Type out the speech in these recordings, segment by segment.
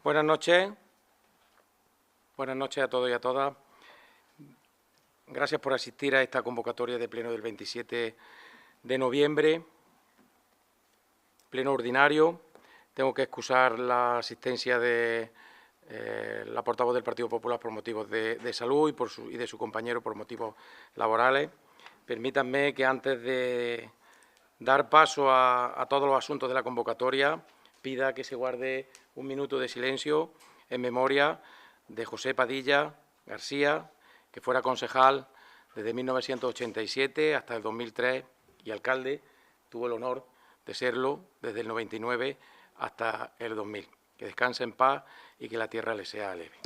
Buenas noches. Buenas noches a todos y a todas. Gracias por asistir a esta convocatoria de pleno del 27 de noviembre, pleno ordinario. Tengo que excusar la asistencia de la portavoz del Partido Popular por motivos de salud y de su compañero por motivos laborales. Permítanme que antes de dar paso a todos los asuntos de la convocatoria, pida que se guarde un minuto de silencio en memoria de José Padilla García, que fuera concejal desde 1987 hasta el 2003 y alcalde, tuvo el honor de serlo desde el 99 hasta el 2000. Que descanse en paz y que la tierra le sea leve.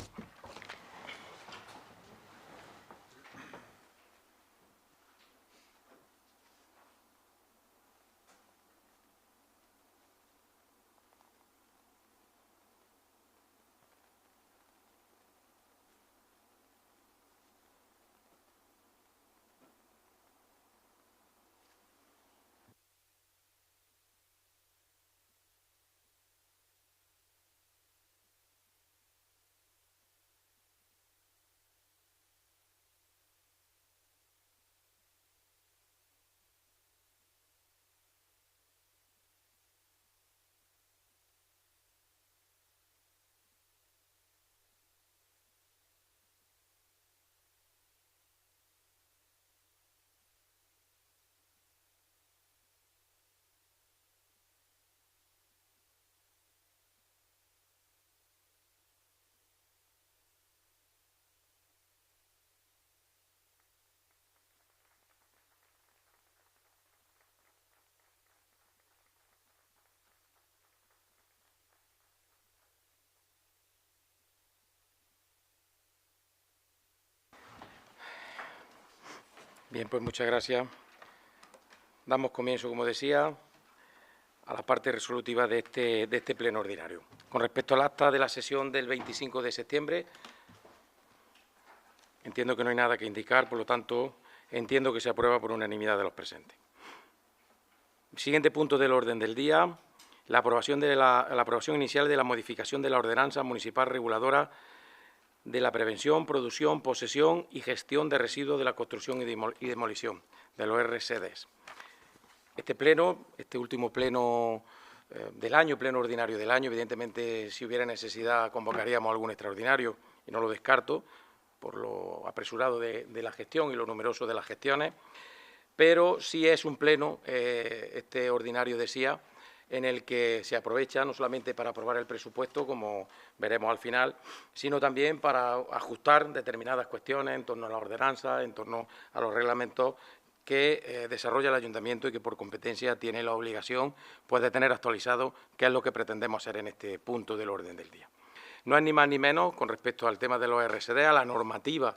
Bien, pues muchas gracias. Damos comienzo, como decía, a la parte resolutiva de este pleno ordinario. Con respecto al acta de la sesión del 25 de septiembre, entiendo que no hay nada que indicar, por lo tanto, entiendo que se aprueba por unanimidad de los presentes. Siguiente punto del orden del día, la aprobación inicial de la modificación de la ordenanza municipal reguladora de la prevención, producción, posesión y gestión de residuos de la construcción y demolición, de los RSDs. Este pleno, este último pleno del año, pleno ordinario del año, evidentemente, si hubiera necesidad, convocaríamos algún extraordinario, y no lo descarto, por lo apresurado de la gestión y lo numeroso de las gestiones, pero sí es un pleno, este ordinario decía, en el que se aprovecha no solamente para aprobar el presupuesto, como veremos al final, sino también para ajustar determinadas cuestiones en torno a la ordenanza, en torno a los reglamentos que desarrolla el Ayuntamiento y que por competencia tiene la obligación pues, de tener actualizado qué es lo que pretendemos hacer en este punto del orden del día. No es ni más ni menos, con respecto al tema de los RSD, a la normativa,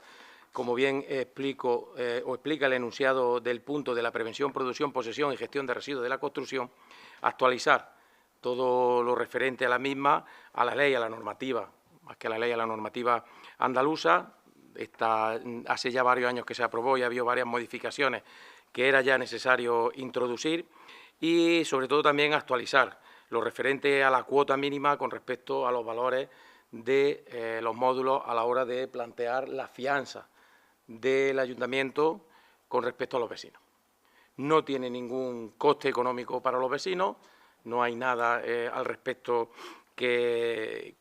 como bien explica el enunciado del punto de la prevención, producción, posesión y gestión de residuos de la construcción, actualizar todo lo referente a la misma, a la ley, a la normativa, más que a la ley, a la normativa andaluza. Hace ya varios años que se aprobó y ha habido varias modificaciones que era ya necesario introducir y, sobre todo, también actualizar lo referente a la cuota mínima con respecto a los valores de los módulos a la hora de plantear la fianza del Ayuntamiento con respecto a los vecinos. No tiene ningún coste económico para los vecinos, no hay nada al respecto que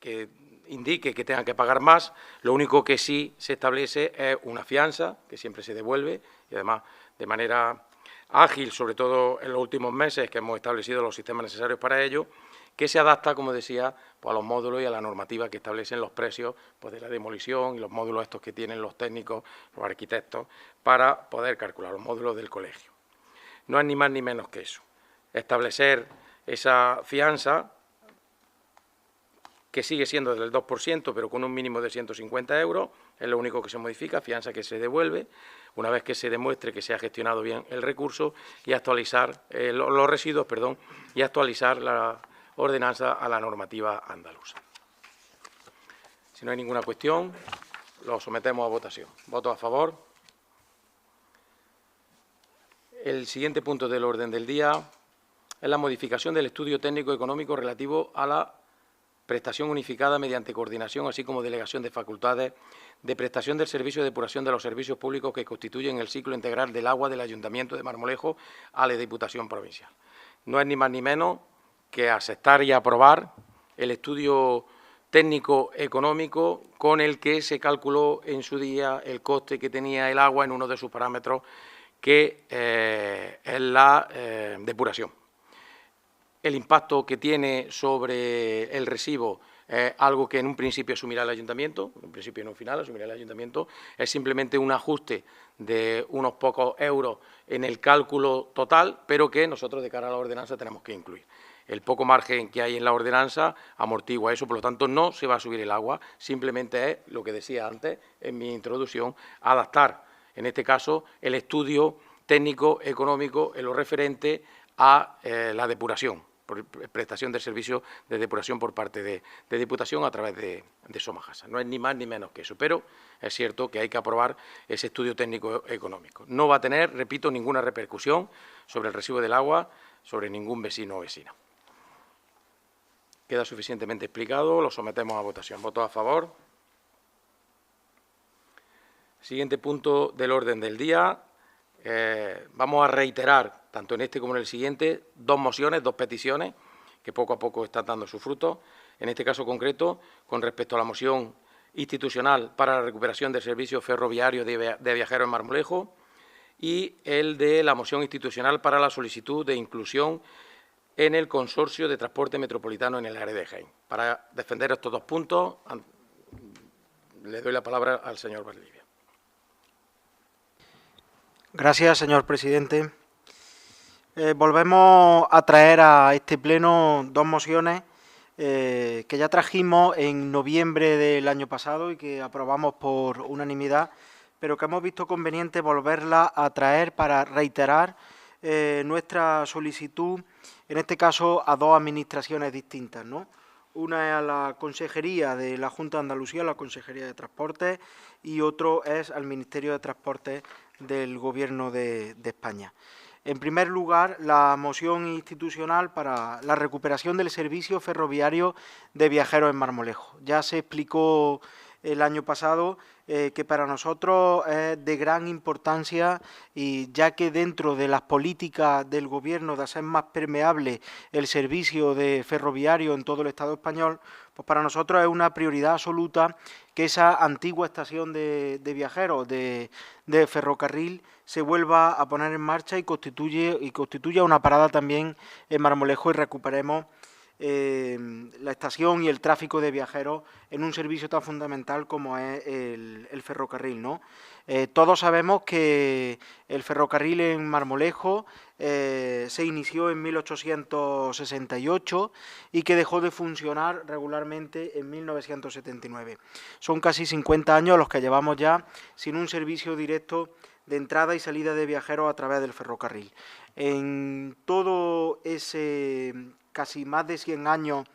indique que tengan que pagar más. Lo único que sí se establece es una fianza, que siempre se devuelve, y además de manera ágil, sobre todo en los últimos meses, que hemos establecido los sistemas necesarios para ello, que se adapta, como decía, pues a los módulos y a la normativa que establecen los precios pues, de la demolición y los módulos estos que tienen los técnicos, los arquitectos, para poder calcular los módulos del colegio. No es ni más ni menos que eso. Establecer esa fianza, que sigue siendo del 2%, pero con un mínimo de 150 euros, es lo único que se modifica, fianza que se devuelve, una vez que se demuestre que se ha gestionado bien el recurso, y actualizar los residuos, y actualizar la ordenanza a la normativa andaluza. Si no hay ninguna cuestión, lo sometemos a votación. ¿Votos a favor? El siguiente punto del orden del día es la modificación del estudio técnico económico relativo a la prestación unificada mediante coordinación, así como delegación de facultades de prestación del servicio de depuración de los servicios públicos que constituyen el ciclo integral del agua del Ayuntamiento de Marmolejo a la Diputación Provincial. No es ni más ni menos que aceptar y aprobar el estudio técnico económico con el que se calculó en su día el coste que tenía el agua en uno de sus parámetros, que es la depuración. El impacto que tiene sobre el residuo es algo que en un principio asumirá el Ayuntamiento, en un principio y en un final asumirá el Ayuntamiento, es simplemente un ajuste de unos pocos euros en el cálculo total, pero que nosotros de cara a la ordenanza tenemos que incluir. El poco margen que hay en la ordenanza amortigua eso, por lo tanto no se va a subir el agua, simplemente es, lo que decía antes en mi introducción, adaptar, en este caso, el estudio técnico económico en lo referente a la depuración, por prestación de servicio de depuración por parte de Diputación a través de Somajasa. No es ni más ni menos que eso, pero es cierto que hay que aprobar ese estudio técnico económico. No va a tener, repito, ninguna repercusión sobre el residuo del agua, sobre ningún vecino o vecina. Queda suficientemente explicado, lo sometemos a votación. ¿Votos a favor? Siguiente punto del orden del día. Vamos a reiterar, tanto en este como en el siguiente, dos mociones, dos peticiones, que poco a poco están dando sus frutos. En este caso concreto, con respecto a la moción institucional para la recuperación del servicio ferroviario de viajeros en Marmolejo y el de la moción institucional para la solicitud de inclusión en el Consorcio de Transporte Metropolitano en el área de Jaén. Para defender estos dos puntos, le doy la palabra al señor Valdivia. Gracias, señor presidente. Volvemos a traer a este pleno dos mociones que ya trajimos en noviembre del año pasado y que aprobamos por unanimidad, pero que hemos visto conveniente volverla a traer para reiterar nuestra solicitud, en este caso a dos administraciones distintas, ¿no? Una es a la Consejería de la Junta de Andalucía, la Consejería de Transportes, y otro es al Ministerio de Transportes del Gobierno de España. En primer lugar, la moción institucional para la recuperación del servicio ferroviario de viajeros en Marmolejo. Ya se explicó el año pasado que para nosotros es de gran importancia, y ya que dentro de las políticas del Gobierno de hacer más permeable el servicio de ferroviario en todo el Estado español, pues para nosotros es una prioridad absoluta que esa antigua estación de viajeros de ferrocarril se vuelva a poner en marcha y constituya una parada también en Marmolejo y recuperemos la estación y el tráfico de viajeros en un servicio tan fundamental como es el ferrocarril, ¿no? Todos sabemos que el ferrocarril en Marmolejo se inició en 1868 y que dejó de funcionar regularmente en 1979. Son casi 50 años los que llevamos ya sin un servicio directo de entrada y salida de viajeros a través del ferrocarril. En todo ese casi más de 100 años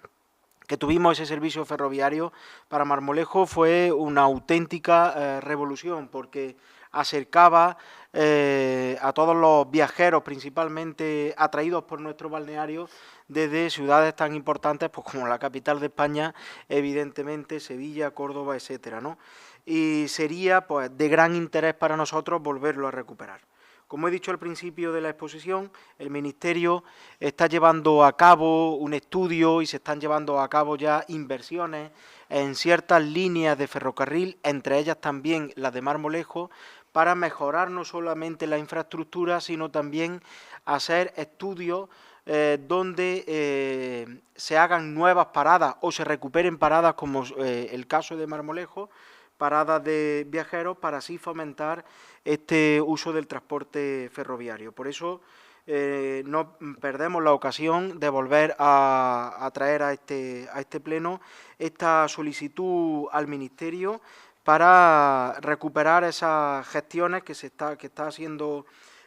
que tuvimos ese servicio ferroviario, para Marmolejo fue una auténtica revolución, porque acercaba a todos los viajeros, principalmente atraídos por nuestro balneario, desde ciudades tan importantes pues, como la capital de España, evidentemente Sevilla, Córdoba, etcétera, ¿no? Y sería pues, de gran interés para nosotros volverlo a recuperar. Como he dicho al principio de la exposición, el Ministerio está llevando a cabo un estudio y se están llevando a cabo ya inversiones en ciertas líneas de ferrocarril, entre ellas también las de Marmolejo, para mejorar no solamente la infraestructura, sino también hacer estudios donde se hagan nuevas paradas o se recuperen paradas, como el caso de Marmolejo, paradas de viajeros, para así fomentar este uso del transporte ferroviario. Por eso no perdemos la ocasión de volver a traer a este pleno esta solicitud al Ministerio para recuperar esas gestiones que está haciendo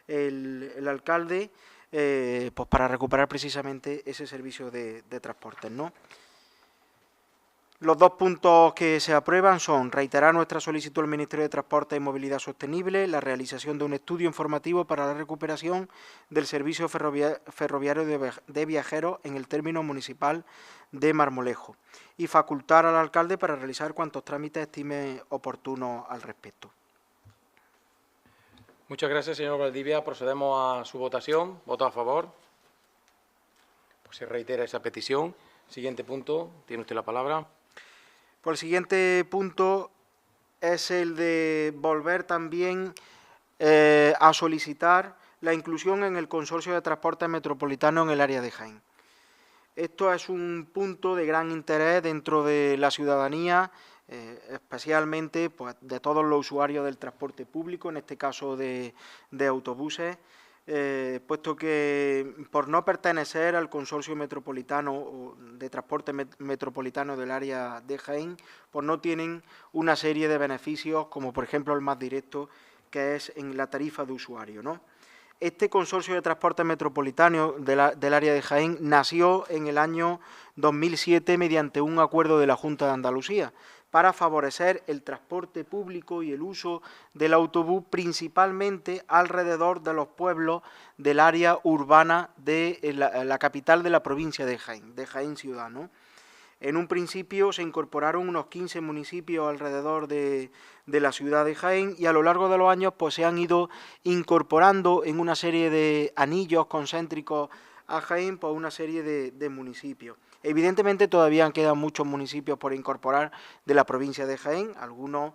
el alcalde, pues para recuperar precisamente ese servicio de transportes, ¿no? Los dos puntos que se aprueban son reiterar nuestra solicitud al Ministerio de Transporte y Movilidad Sostenible, la realización de un estudio informativo para la recuperación del servicio ferroviario de viajeros en el término municipal de Marmolejo y facultar al alcalde para realizar cuantos trámites estime oportunos al respecto. Muchas gracias, señor Valdivia. Procedemos a su votación. ¿Voto a favor? Pues se reitera esa petición. Siguiente punto. Tiene usted la palabra. Pues el siguiente punto es el de volver también a solicitar la inclusión en el Consorcio de Transporte Metropolitano en el área de Jaén. Esto es un punto de gran interés dentro de la ciudadanía, especialmente pues, de todos los usuarios del transporte público, en este caso de autobuses, puesto que por no pertenecer al consorcio metropolitano o de transporte metropolitano del área de Jaén, pues no tienen una serie de beneficios, como por ejemplo el más directo, que es en la tarifa de usuario, ¿no? Este consorcio de transporte metropolitano del área de Jaén nació en el año 2007 mediante un acuerdo de la Junta de Andalucía para favorecer el transporte público y el uso del autobús principalmente alrededor de los pueblos del área urbana de la capital de la provincia de Jaén ciudad, ¿no? En un principio se incorporaron unos 15 municipios alrededor de la ciudad de Jaén y a lo largo de los años pues, se han ido incorporando en una serie de anillos concéntricos a Jaén pues, una serie de municipios. Evidentemente todavía quedan muchos municipios por incorporar de la provincia de Jaén, algunos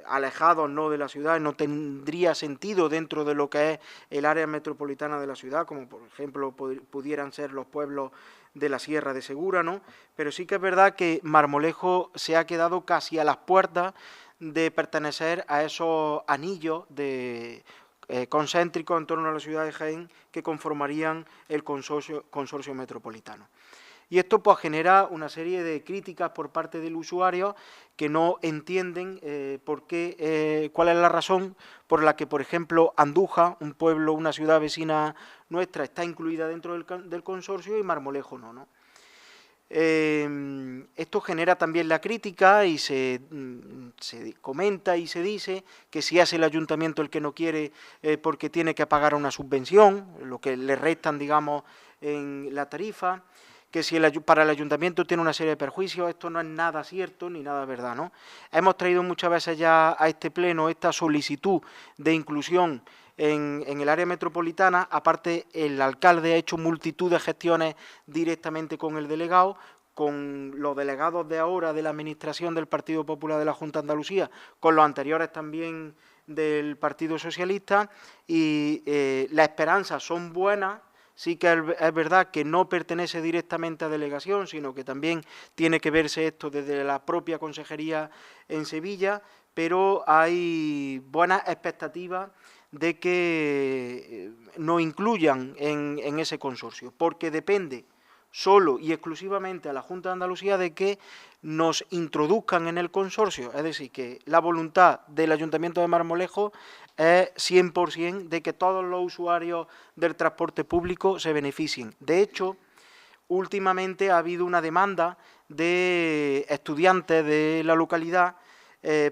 alejados no de la ciudad, no tendría sentido dentro de lo que es el área metropolitana de la ciudad, como por ejemplo pudieran ser los pueblos de la Sierra de Segura, ¿no? Pero sí que es verdad que Marmolejo se ha quedado casi a las puertas de pertenecer a esos anillos de concéntricos en torno a la ciudad de Jaén que conformarían el consorcio metropolitano. Y esto pues genera una serie de críticas por parte del usuario que no entienden cuál es la razón por la que, por ejemplo, Andújar, un pueblo, una ciudad vecina nuestra, está incluida dentro del consorcio y Marmolejo no, ¿no? Esto genera también la crítica y se comenta y se dice que si es el ayuntamiento el que no quiere porque tiene que pagar una subvención, lo que le restan, digamos, en la tarifa, que si para el ayuntamiento tiene una serie de perjuicios. Esto no es nada cierto ni nada verdad, ¿no? Hemos traído muchas veces ya a este pleno esta solicitud de inclusión en el área metropolitana. Aparte, el alcalde ha hecho multitud de gestiones directamente con el delegado, con los delegados de ahora de la Administración del Partido Popular de la Junta de Andalucía, con los anteriores también del Partido Socialista, y las esperanzas son buenas. Sí que es verdad que no pertenece directamente a delegación, sino que también tiene que verse esto desde la propia consejería en Sevilla, pero hay buenas expectativas de que nos incluyan en ese consorcio, porque depende solo y exclusivamente a la Junta de Andalucía de que nos introduzcan en el consorcio, es decir, que la voluntad del Ayuntamiento de Marmolejo es 100% de que todos los usuarios del transporte público se beneficien. De hecho, últimamente ha habido una demanda de estudiantes de la localidad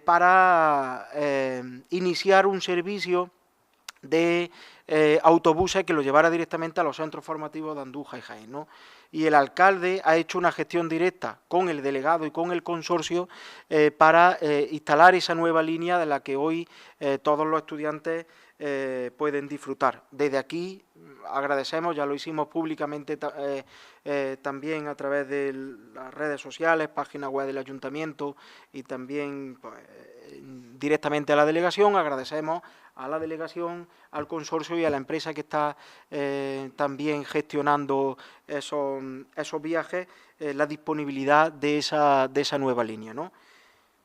para iniciar un servicio de autobuses que lo llevara directamente a los centros formativos de Andújar y Jaén, ¿no? Y el alcalde ha hecho una gestión directa con el delegado y con el consorcio para instalar esa nueva línea de la que hoy todos los estudiantes pueden disfrutar. Desde aquí agradecemos, ya lo hicimos públicamente también a través de las redes sociales, página web del ayuntamiento y también pues, directamente a la delegación. Agradecemos a la delegación, al consorcio y a la empresa que está también gestionando esos viajes, la disponibilidad de esa nueva línea, ¿no?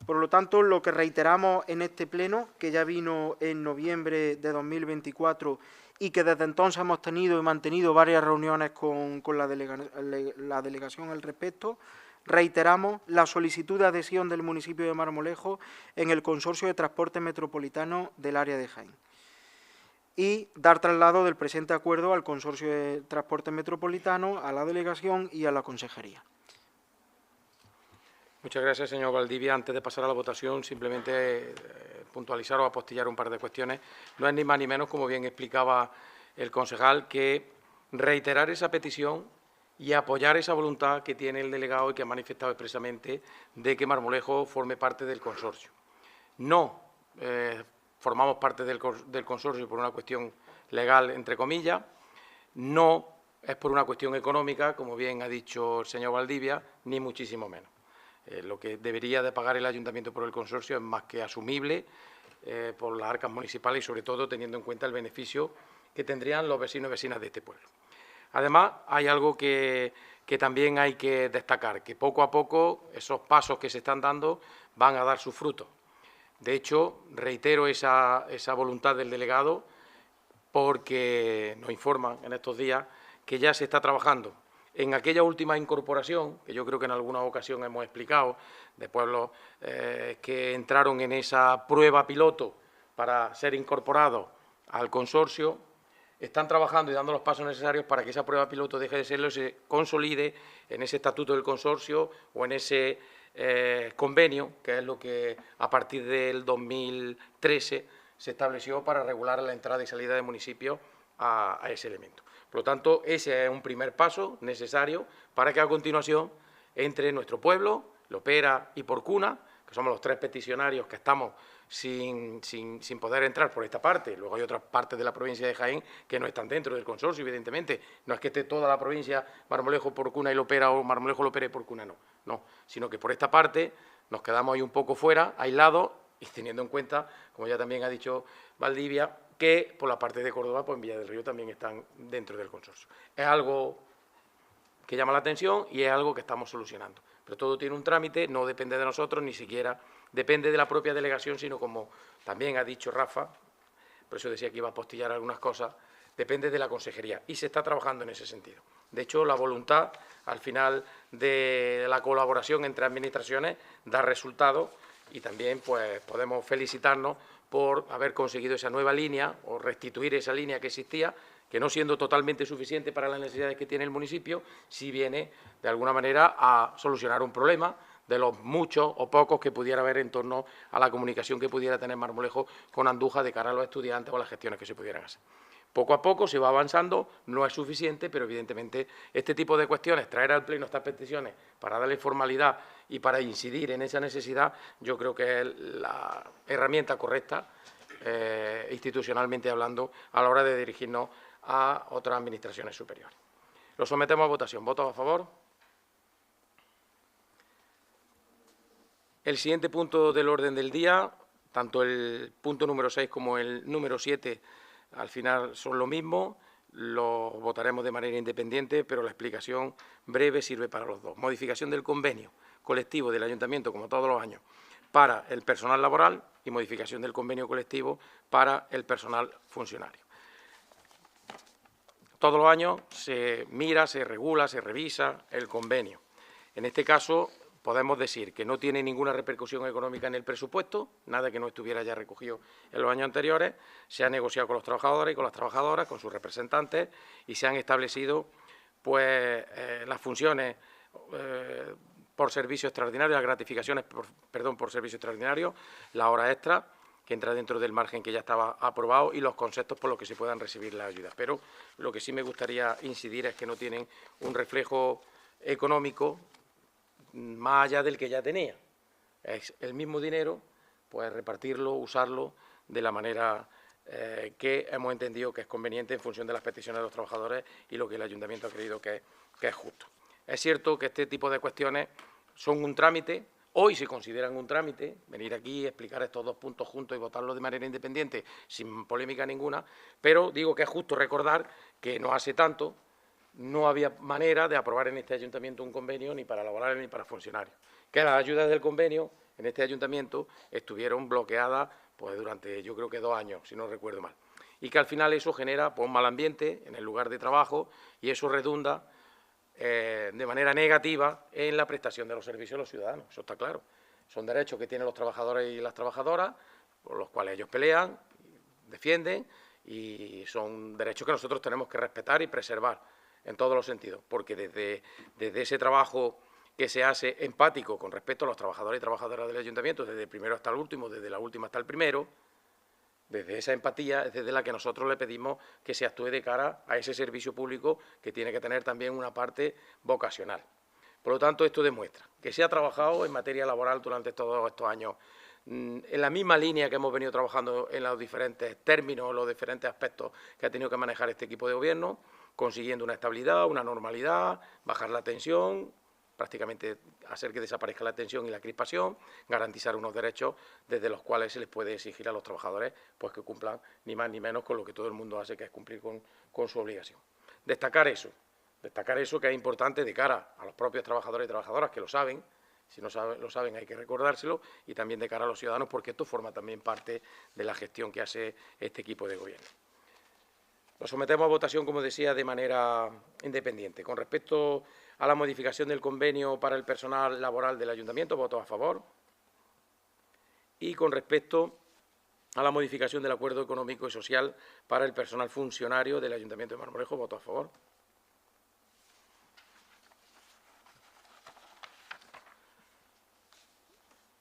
Por lo tanto, lo que reiteramos en este pleno, que ya vino en noviembre de 2024 y que desde entonces hemos tenido y mantenido varias reuniones con la delegación al respecto, reiteramos la solicitud de adhesión del municipio de Marmolejo en el Consorcio de Transporte Metropolitano del área de Jaén y dar traslado del presente acuerdo al Consorcio de Transporte Metropolitano, a la delegación y a la consejería. Muchas gracias, señor Valdivia. Antes de pasar a la votación, simplemente puntualizar o apostillar un par de cuestiones. No es ni más ni menos, como bien explicaba el concejal, que reiterar esa petición y apoyar esa voluntad que tiene el delegado y que ha manifestado expresamente de que Marmolejo forme parte del consorcio. No formamos parte del consorcio por una cuestión legal, entre comillas, no es por una cuestión económica, como bien ha dicho el señor Valdivia, ni muchísimo menos. Lo que debería de pagar el ayuntamiento por el consorcio es más que asumible por las arcas municipales y, sobre todo, teniendo en cuenta el beneficio que tendrían los vecinos y vecinas de este pueblo. Además, hay algo que también hay que destacar, que poco a poco esos pasos que se están dando van a dar sus frutos. De hecho, reitero esa voluntad del delegado porque nos informan en estos días que ya se está trabajando en aquella última incorporación, que yo creo que en alguna ocasión hemos explicado, de pueblos que entraron en esa prueba piloto para ser incorporados al consorcio, están trabajando y dando los pasos necesarios para que esa prueba piloto deje de serlo y se consolide en ese estatuto del consorcio o en ese convenio, que es lo que a partir del 2013 se estableció para regular la entrada y salida de municipios a ese elemento. Por lo tanto, ese es un primer paso necesario para que a continuación entre nuestro pueblo, Lopera y Porcuna, que somos los tres peticionarios que estamos sin poder entrar por esta parte. Luego hay otras partes de la provincia de Jaén que no están dentro del consorcio, evidentemente. No es que esté toda la provincia Marmolejo, Porcuna y Lopera, o Marmolejo, Lopera y Porcuna, no, sino que por esta parte nos quedamos ahí un poco fuera, aislados, y teniendo en cuenta, como ya también ha dicho Valdivia, que por la parte de Córdoba, pues en Villa del Río también están dentro del consorcio. Es algo que llama la atención y es algo que estamos solucionando. Pero todo tiene un trámite, no depende de nosotros, ni siquiera depende de la propia delegación, sino, como también ha dicho Rafa, por eso decía que iba a apostillar algunas cosas, depende de la consejería y se está trabajando en ese sentido. De hecho, la voluntad, al final de la colaboración entre administraciones, da resultados y también pues podemos felicitarnos por haber conseguido esa nueva línea o restituir esa línea que existía, que no siendo totalmente suficiente para las necesidades que tiene el municipio, sí viene de alguna manera a solucionar un problema de los muchos o pocos que pudiera haber en torno a la comunicación que pudiera tener Marmolejo con Andújar de cara a los estudiantes o a las gestiones que se pudieran hacer. Poco a poco se va avanzando, no es suficiente, pero evidentemente este tipo de cuestiones, traer al Pleno estas peticiones para darle formalidad y para incidir en esa necesidad, yo creo que es la herramienta correcta, institucionalmente hablando, a la hora de dirigirnos a otras administraciones superiores. Lo sometemos a votación. ¿Votos a favor? El siguiente punto del orden del día, tanto el punto número 6 como el número 7, al final son lo mismo, lo votaremos de manera independiente, pero la explicación breve sirve para los dos. Modificación del convenio colectivo del Ayuntamiento, como todos los años, para el personal laboral y modificación del convenio colectivo para el personal funcionario. Todos los años se mira, se regula, se revisa el convenio. En este caso, podemos decir que no tiene ninguna repercusión económica en el presupuesto, nada que no estuviera ya recogido en los años anteriores. Se ha negociado con los trabajadores y con las trabajadoras, con sus representantes, y se han establecido pues, las funciones por servicio extraordinario, las gratificaciones por servicio extraordinario, la hora extra, que entra dentro del margen que ya estaba aprobado, y los conceptos por los que se puedan recibir las ayudas. Pero lo que sí me gustaría incidir es que no tienen un reflejo económico más allá del que ya tenía. Es el mismo dinero, pues repartirlo, usarlo de la manera que hemos entendido que es conveniente en función de las peticiones de los trabajadores y lo que el Ayuntamiento ha creído que es justo. Es cierto que este tipo de cuestiones son un trámite, hoy se consideran un trámite, venir aquí, explicar estos dos puntos juntos y votarlos de manera independiente, sin polémica ninguna, pero digo que es justo recordar que no hace tanto no había manera de aprobar en este ayuntamiento un convenio ni para laborales ni para funcionarios, que las ayudas del convenio en este ayuntamiento estuvieron bloqueadas pues durante, yo creo que 2 años, si no recuerdo mal, y que al final eso genera pues, un mal ambiente en el lugar de trabajo y eso redunda de manera negativa en la prestación de los servicios a los ciudadanos, eso está claro. Son derechos que tienen los trabajadores y las trabajadoras, por los cuales ellos pelean, defienden, y son derechos que nosotros tenemos que respetar y preservar en todos los sentidos, porque desde ese trabajo que se hace empático con respecto a los trabajadores y trabajadoras del ayuntamiento, desde el primero hasta el último, desde la última hasta el primero. Desde esa empatía es desde la que nosotros le pedimos que se actúe de cara a ese servicio público que tiene que tener también una parte vocacional. Por lo tanto, esto demuestra que se ha trabajado en materia laboral durante todos estos años en la misma línea que hemos venido trabajando en los diferentes términos, los diferentes aspectos que ha tenido que manejar este equipo de gobierno, consiguiendo una estabilidad, una normalidad, bajar la tensión, prácticamente hacer que desaparezca la tensión y la crispación, garantizar unos derechos desde los cuales se les puede exigir a los trabajadores pues que cumplan ni más ni menos con lo que todo el mundo hace, que es cumplir con su obligación. Destacar eso que es importante de cara a los propios trabajadores y trabajadoras, que lo saben, si no lo saben hay que recordárselo, y también de cara a los ciudadanos, porque esto forma también parte de la gestión que hace este equipo de gobierno. Lo sometemos a votación, como decía, de manera independiente. Con respecto a la modificación del convenio para el personal laboral del ayuntamiento, voto a favor. Y con respecto a la modificación del acuerdo económico y social para el personal funcionario del ayuntamiento de Marmolejo, voto a favor.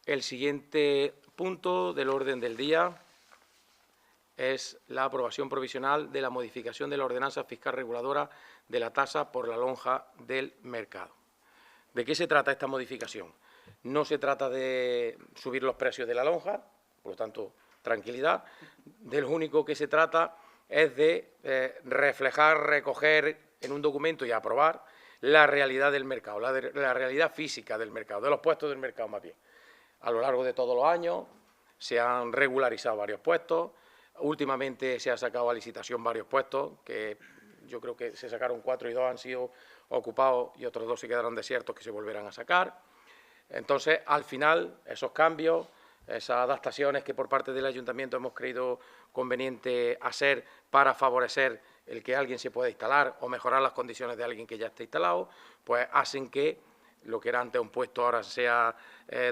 El siguiente punto del orden del día es la aprobación provisional de la modificación de la ordenanza fiscal reguladora de la tasa por la lonja del mercado. ¿De qué se trata esta modificación? No se trata de subir los precios de la lonja, por lo tanto, tranquilidad. De lo único que se trata es de reflejar, recoger en un documento y aprobar la realidad del mercado, la realidad física del mercado, de los puestos del mercado más bien. A lo largo de todos los años se han regularizado varios puestos. Últimamente se ha sacado a licitación varios puestos, que yo creo que se sacaron 4 y 2 han sido ocupados y otros 2 se quedaron desiertos que se volverán a sacar. Entonces, al final, esos cambios, esas adaptaciones que por parte del ayuntamiento hemos creído conveniente hacer para favorecer el que alguien se pueda instalar o mejorar las condiciones de alguien que ya está instalado, pues hacen que lo que era antes un puesto ahora sea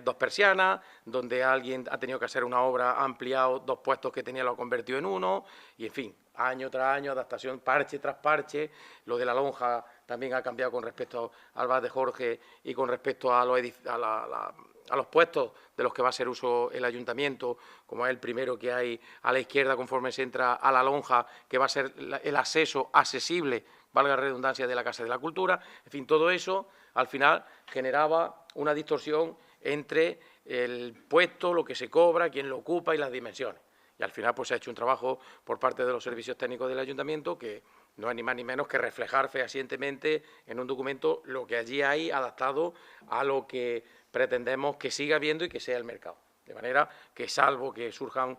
2 persianas, donde alguien ha tenido que hacer una obra, ha ampliado 2 puestos que tenía, lo ha convertido en 1, y en fin, año tras año, adaptación, parche tras parche. Lo de la lonja también ha cambiado con respecto al bar de Jorge y con respecto a los puestos de los que va a hacer uso el ayuntamiento, como es el primero que hay a la izquierda conforme se entra a la lonja, que va a ser el acceso accesible, valga la redundancia, de la Casa de la Cultura. En fin, todo eso al final generaba una distorsión entre el puesto, lo que se cobra, quién lo ocupa y las dimensiones. Y al final pues se ha hecho un trabajo por parte de los servicios técnicos del ayuntamiento que no es ni más ni menos que reflejar fehacientemente en un documento lo que allí hay adaptado a lo que pretendemos que siga habiendo y que sea el mercado. De manera que, salvo que surjan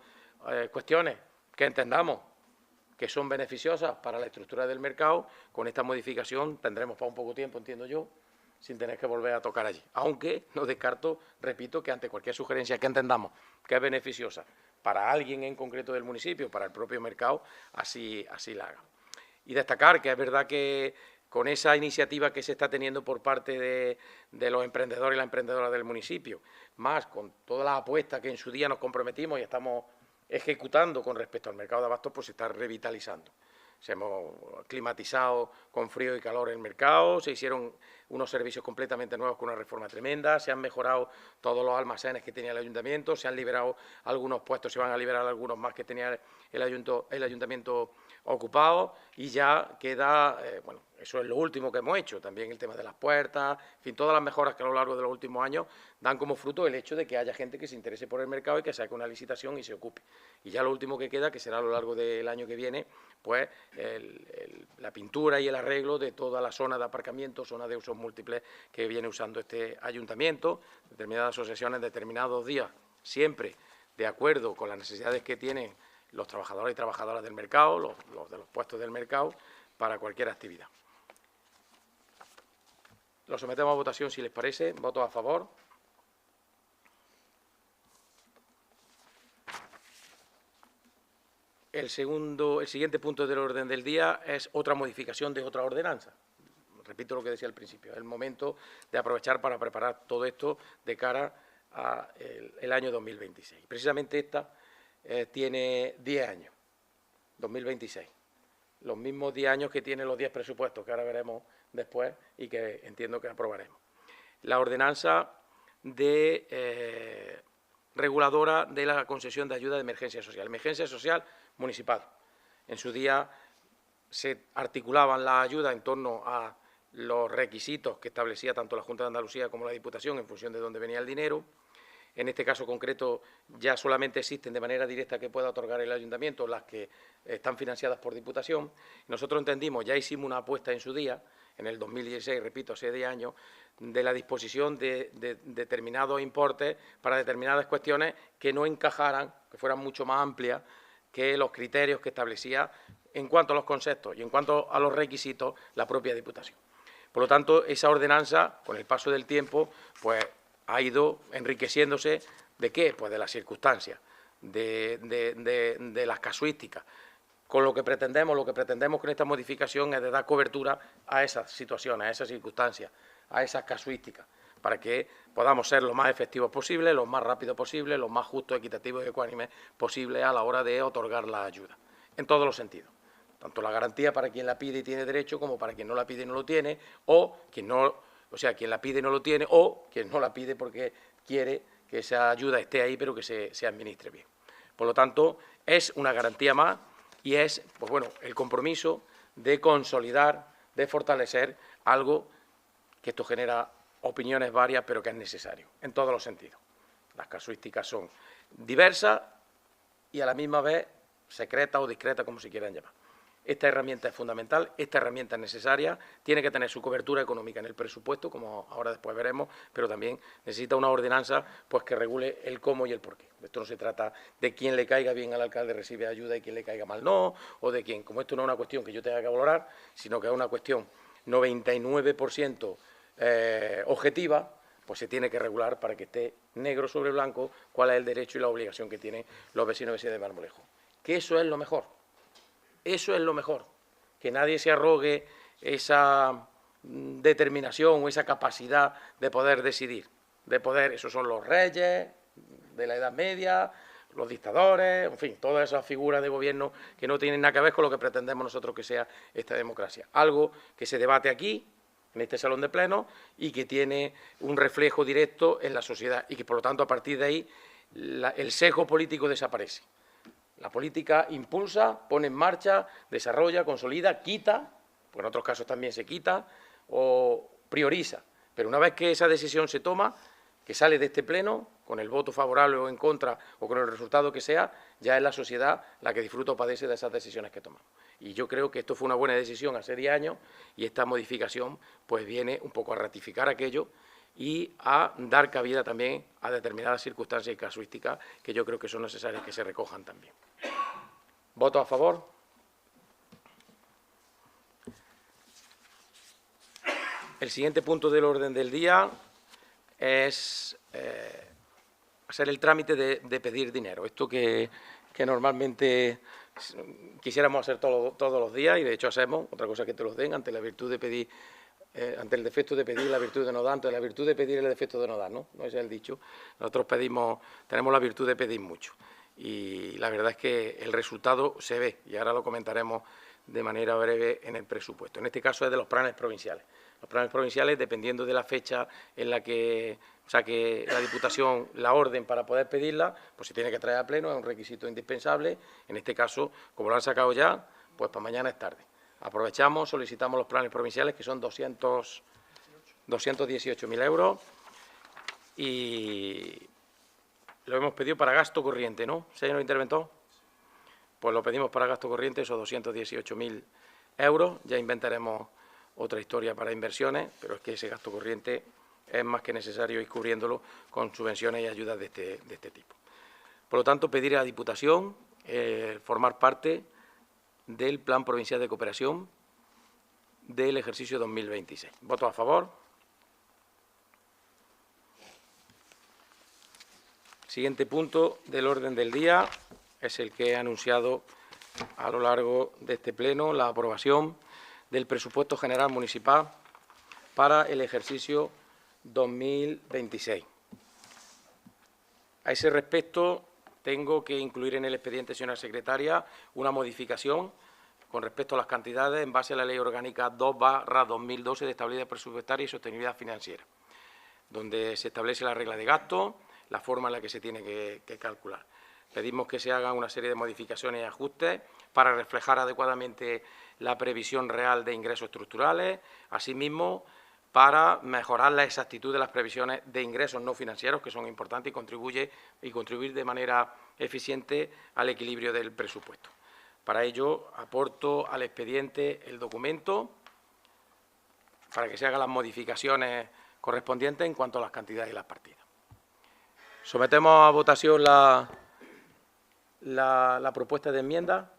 cuestiones que entendamos que son beneficiosas para la estructura del mercado, con esta modificación tendremos para un poco tiempo, entiendo yo, sin tener que volver a tocar allí. Aunque no descarto, repito, que ante cualquier sugerencia que entendamos que es beneficiosa para alguien en concreto del municipio, para el propio mercado, así la haga. Y destacar que es verdad que con esa iniciativa que se está teniendo por parte de los emprendedores y las emprendedoras del municipio, más con toda la apuesta que en su día nos comprometimos y estamos ejecutando con respecto al mercado de abastos, pues se está revitalizando. Se hemos climatizado con frío y calor el mercado, se hicieron unos servicios completamente nuevos con una reforma tremenda, se han mejorado todos los almacenes que tenía el ayuntamiento, se han liberado algunos puestos, se van a liberar algunos más que tenía el ayuntamiento ocupado, y ya queda, bueno, eso es lo último que hemos hecho, también el tema de las puertas, en fin, todas las mejoras que a lo largo de los últimos años dan como fruto el hecho de que haya gente que se interese por el mercado y que saque una licitación y se ocupe. Y ya lo último que queda, que será a lo largo del año que viene, pues la pintura y el arreglo de toda la zona de aparcamiento, zona de usos múltiples que viene usando este ayuntamiento, determinadas asociaciones, determinados días, siempre de acuerdo con las necesidades que tienen los trabajadores y trabajadoras del mercado, los de los puestos del mercado, para cualquier actividad. Lo sometemos a votación, si les parece. ¿Votos a favor? El siguiente punto del orden del día es otra modificación de otra ordenanza. Repito lo que decía al principio, es el momento de aprovechar para preparar todo esto de cara al año 2026. Precisamente esta tiene 10 años, 2026, los mismos 10 años que tienen los 10 presupuestos que ahora veremos después y que entiendo que aprobaremos. la ordenanza de reguladora de la concesión de ayuda de emergencia social municipal. En su día se articulaban las ayudas en torno a los requisitos que establecía tanto la Junta de Andalucía como la Diputación en función de dónde venía el dinero. En este caso concreto ya solamente existen de manera directa que pueda otorgar el ayuntamiento las que están financiadas por Diputación. Nosotros entendimos, ya hicimos una apuesta en su día, en el 2016, repito, hace 10 años, de la disposición de determinados importes para determinadas cuestiones que no encajaran, que fueran mucho más amplias que los criterios que establecía en cuanto a los conceptos y en cuanto a los requisitos la propia Diputación. Por lo tanto, esa ordenanza, con el paso del tiempo, pues ha ido enriqueciéndose ¿de qué? Pues de las circunstancias, de las casuísticas. Con lo que pretendemos con esta modificación es de dar cobertura a esas situaciones, a esas circunstancias, a esas casuísticas, para que podamos ser lo más efectivos posible, lo más rápido posible, lo más justos, equitativos y ecuánimes posible a la hora de otorgar la ayuda, en todos los sentidos. Tanto la garantía para quien la pide y tiene derecho, como para quien no la pide y no lo tiene, o quien la pide y no lo tiene, o quien no la pide porque quiere que esa ayuda esté ahí, pero que se administre bien. Por lo tanto, es una garantía más y es, pues bueno, el compromiso de consolidar, de fortalecer algo que esto genera opiniones varias, pero que es necesario, en todos los sentidos. Las casuísticas son diversas y a la misma vez secretas o discretas, como se quieran llamar. Esta herramienta es fundamental, esta herramienta es necesaria, tiene que tener su cobertura económica en el presupuesto, como ahora después veremos, pero también necesita una ordenanza pues, que regule el cómo y el por qué. Esto no se trata de quién le caiga bien al alcalde recibe ayuda y quién le caiga mal no, o de quién, como esto no es una cuestión que yo tenga que valorar, sino que es una cuestión 99% objetiva, pues se tiene que regular para que esté negro sobre blanco cuál es el derecho y la obligación que tienen los vecinos y vecinas de Marmolejo. Que eso es lo mejor. Eso es lo mejor, que nadie se arrogue esa determinación o esa capacidad de poder decidir, esos son los reyes de la Edad Media, los dictadores, en fin, todas esas figuras de gobierno que no tienen nada que ver con lo que pretendemos nosotros que sea esta democracia. Algo que se debate aquí, en este salón de pleno, y que tiene un reflejo directo en la sociedad y que, por lo tanto, a partir de ahí, el sesgo político desaparece. La política impulsa, pone en marcha, desarrolla, consolida, quita, porque en otros casos también se quita, o prioriza. Pero una vez que esa decisión se toma, que sale de este pleno, con el voto favorable o en contra, o con el resultado que sea, ya es la sociedad la que disfruta o padece de esas decisiones que tomamos. Y yo creo que esto fue una buena decisión hace 10 años y esta modificación pues viene un poco a ratificar aquello y a dar cabida también a determinadas circunstancias y casuísticas que yo creo que son necesarias que se recojan también. ¿Voto a favor? El siguiente punto del orden del día es hacer el trámite de pedir dinero. Esto que normalmente quisiéramos hacer todos los días y de hecho hacemos, otra cosa que te los den, ante la virtud de pedir, ante el defecto de pedir, la virtud de no dar, ante la virtud de pedir, el defecto de no dar, ¿no? No ese es el dicho. Nosotros tenemos la virtud de pedir mucho y la verdad es que el resultado se ve y ahora lo comentaremos de manera breve en el presupuesto. En este caso es de los planes provinciales. Los planes provinciales, dependiendo de la fecha en la que saque la Diputación la orden para poder pedirla, pues se tiene que traer a pleno, es un requisito indispensable. En este caso, como lo han sacado ya, pues para mañana es tarde. Aprovechamos, solicitamos los planes provinciales, que son 218.000 euros, y lo hemos pedido para gasto corriente, ¿no, señor interventor? Pues lo pedimos para gasto corriente, esos 218.000 euros. Ya inventaremos otra historia para inversiones, pero es que ese gasto corriente es más que necesario ir cubriéndolo con subvenciones y ayudas de este tipo. Por lo tanto, pedir a la Diputación formar parte del Plan Provincial de Cooperación del ejercicio 2026. ¿Votos a favor? Siguiente punto del orden del día es el que he anunciado a lo largo de este pleno, la aprobación del presupuesto general municipal para el ejercicio 2026. A ese respecto, tengo que incluir en el expediente, señora secretaria, una modificación con respecto a las cantidades en base a la Ley Orgánica 2/2012 de Estabilidad Presupuestaria y Sostenibilidad Financiera. donde se establece la regla de gasto, la forma en la que se tiene que calcular. Pedimos que se hagan una serie de modificaciones y ajustes para reflejar adecuadamente la previsión real de ingresos estructurales, asimismo para mejorar la exactitud de las previsiones de ingresos no financieros, que son importantes y contribuir de manera eficiente al equilibrio del presupuesto. Para ello, aporto al expediente el documento para que se hagan las modificaciones correspondientes en cuanto a las cantidades y las partidas. Sometemos a votación la propuesta de enmienda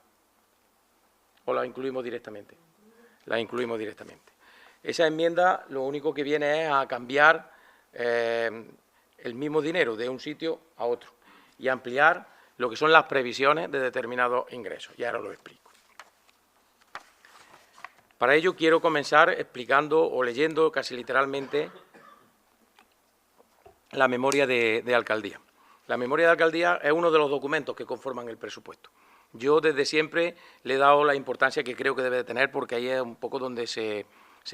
o la incluimos directamente. La incluimos directamente. Esa enmienda lo único que viene es a cambiar el mismo dinero de un sitio a otro y ampliar lo que son las previsiones de determinados ingresos. Y ahora lo explico. Para ello quiero comenzar explicando o leyendo casi literalmente la memoria de alcaldía. La memoria de alcaldía es uno de los documentos que conforman el presupuesto. Yo desde siempre le he dado la importancia que creo que debe de tener, porque ahí es un poco donde se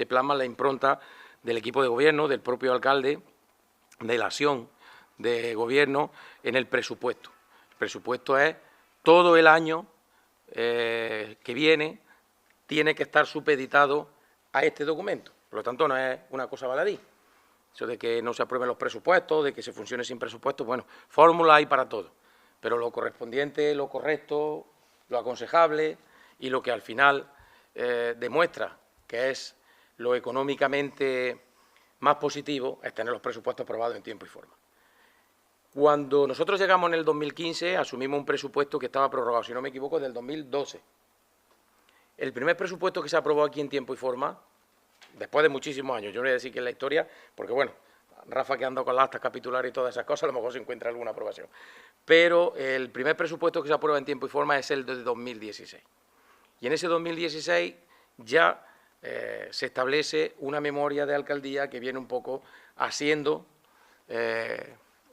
plasma la impronta del equipo de gobierno, del propio alcalde, de la acción de gobierno en el presupuesto. El presupuesto es todo el año que viene, tiene que estar supeditado a este documento. Por lo tanto, no es una cosa baladí. Eso de que no se aprueben los presupuestos, de que se funcione sin presupuesto, bueno, fórmula hay para todo. Pero lo correspondiente, lo correcto, lo aconsejable y lo que al final demuestra que es lo económicamente más positivo es tener los presupuestos aprobados en tiempo y forma. Cuando nosotros llegamos en el 2015, asumimos un presupuesto que estaba prorrogado, si no me equivoco, del 2012. El primer presupuesto que se aprobó aquí en tiempo y forma, después de muchísimos años, yo no voy a decir que es la historia, porque bueno, Rafa, que anda con las actas capitulares y todas esas cosas, a lo mejor se encuentra alguna aprobación. Pero el primer presupuesto que se aprueba en tiempo y forma es el de 2016. Y en ese 2016 ya se establece una memoria de alcaldía que viene un poco haciendo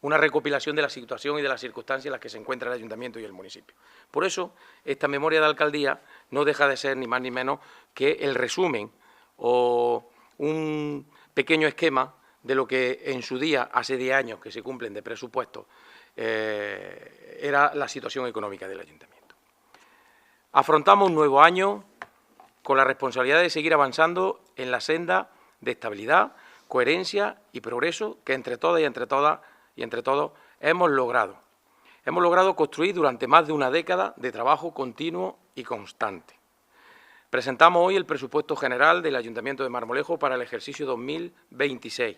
una recopilación de la situación y de las circunstancias en las que se encuentra el ayuntamiento y el municipio. Por eso, esta memoria de alcaldía no deja de ser ni más ni menos que el resumen o un pequeño esquema de lo que en su día, hace 10 años que se cumplen de presupuesto, era la situación económica del ayuntamiento. Afrontamos un nuevo año con la responsabilidad de seguir avanzando en la senda de estabilidad, coherencia y progreso que entre todas y entre todos hemos logrado. Hemos logrado construir durante más de una década de trabajo continuo y constante. Presentamos hoy el presupuesto general del Ayuntamiento de Marmolejo para el ejercicio 2026,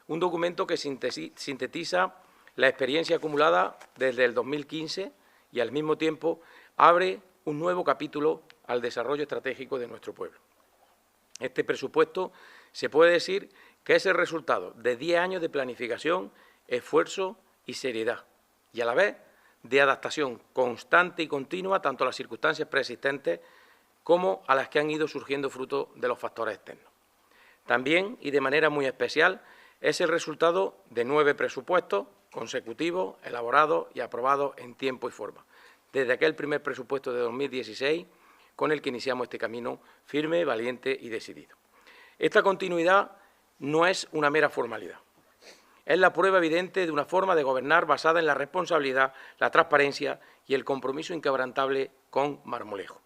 un documento que sintetiza la experiencia acumulada desde el 2015 y al mismo tiempo abre un nuevo capítulo al desarrollo estratégico de nuestro pueblo. Este presupuesto se puede decir que es el resultado de 10 años de planificación, esfuerzo y seriedad, y a la vez de adaptación constante y continua tanto a las circunstancias preexistentes como a las que han ido surgiendo fruto de los factores externos. También, y de manera muy especial, es el resultado de 9 presupuestos consecutivos, elaborados y aprobados en tiempo y forma, desde aquel primer presupuesto de 2016, con el que iniciamos este camino firme, valiente y decidido. Esta continuidad no es una mera formalidad. Es la prueba evidente de una forma de gobernar basada en la responsabilidad, la transparencia y el compromiso inquebrantable con Marmolejo.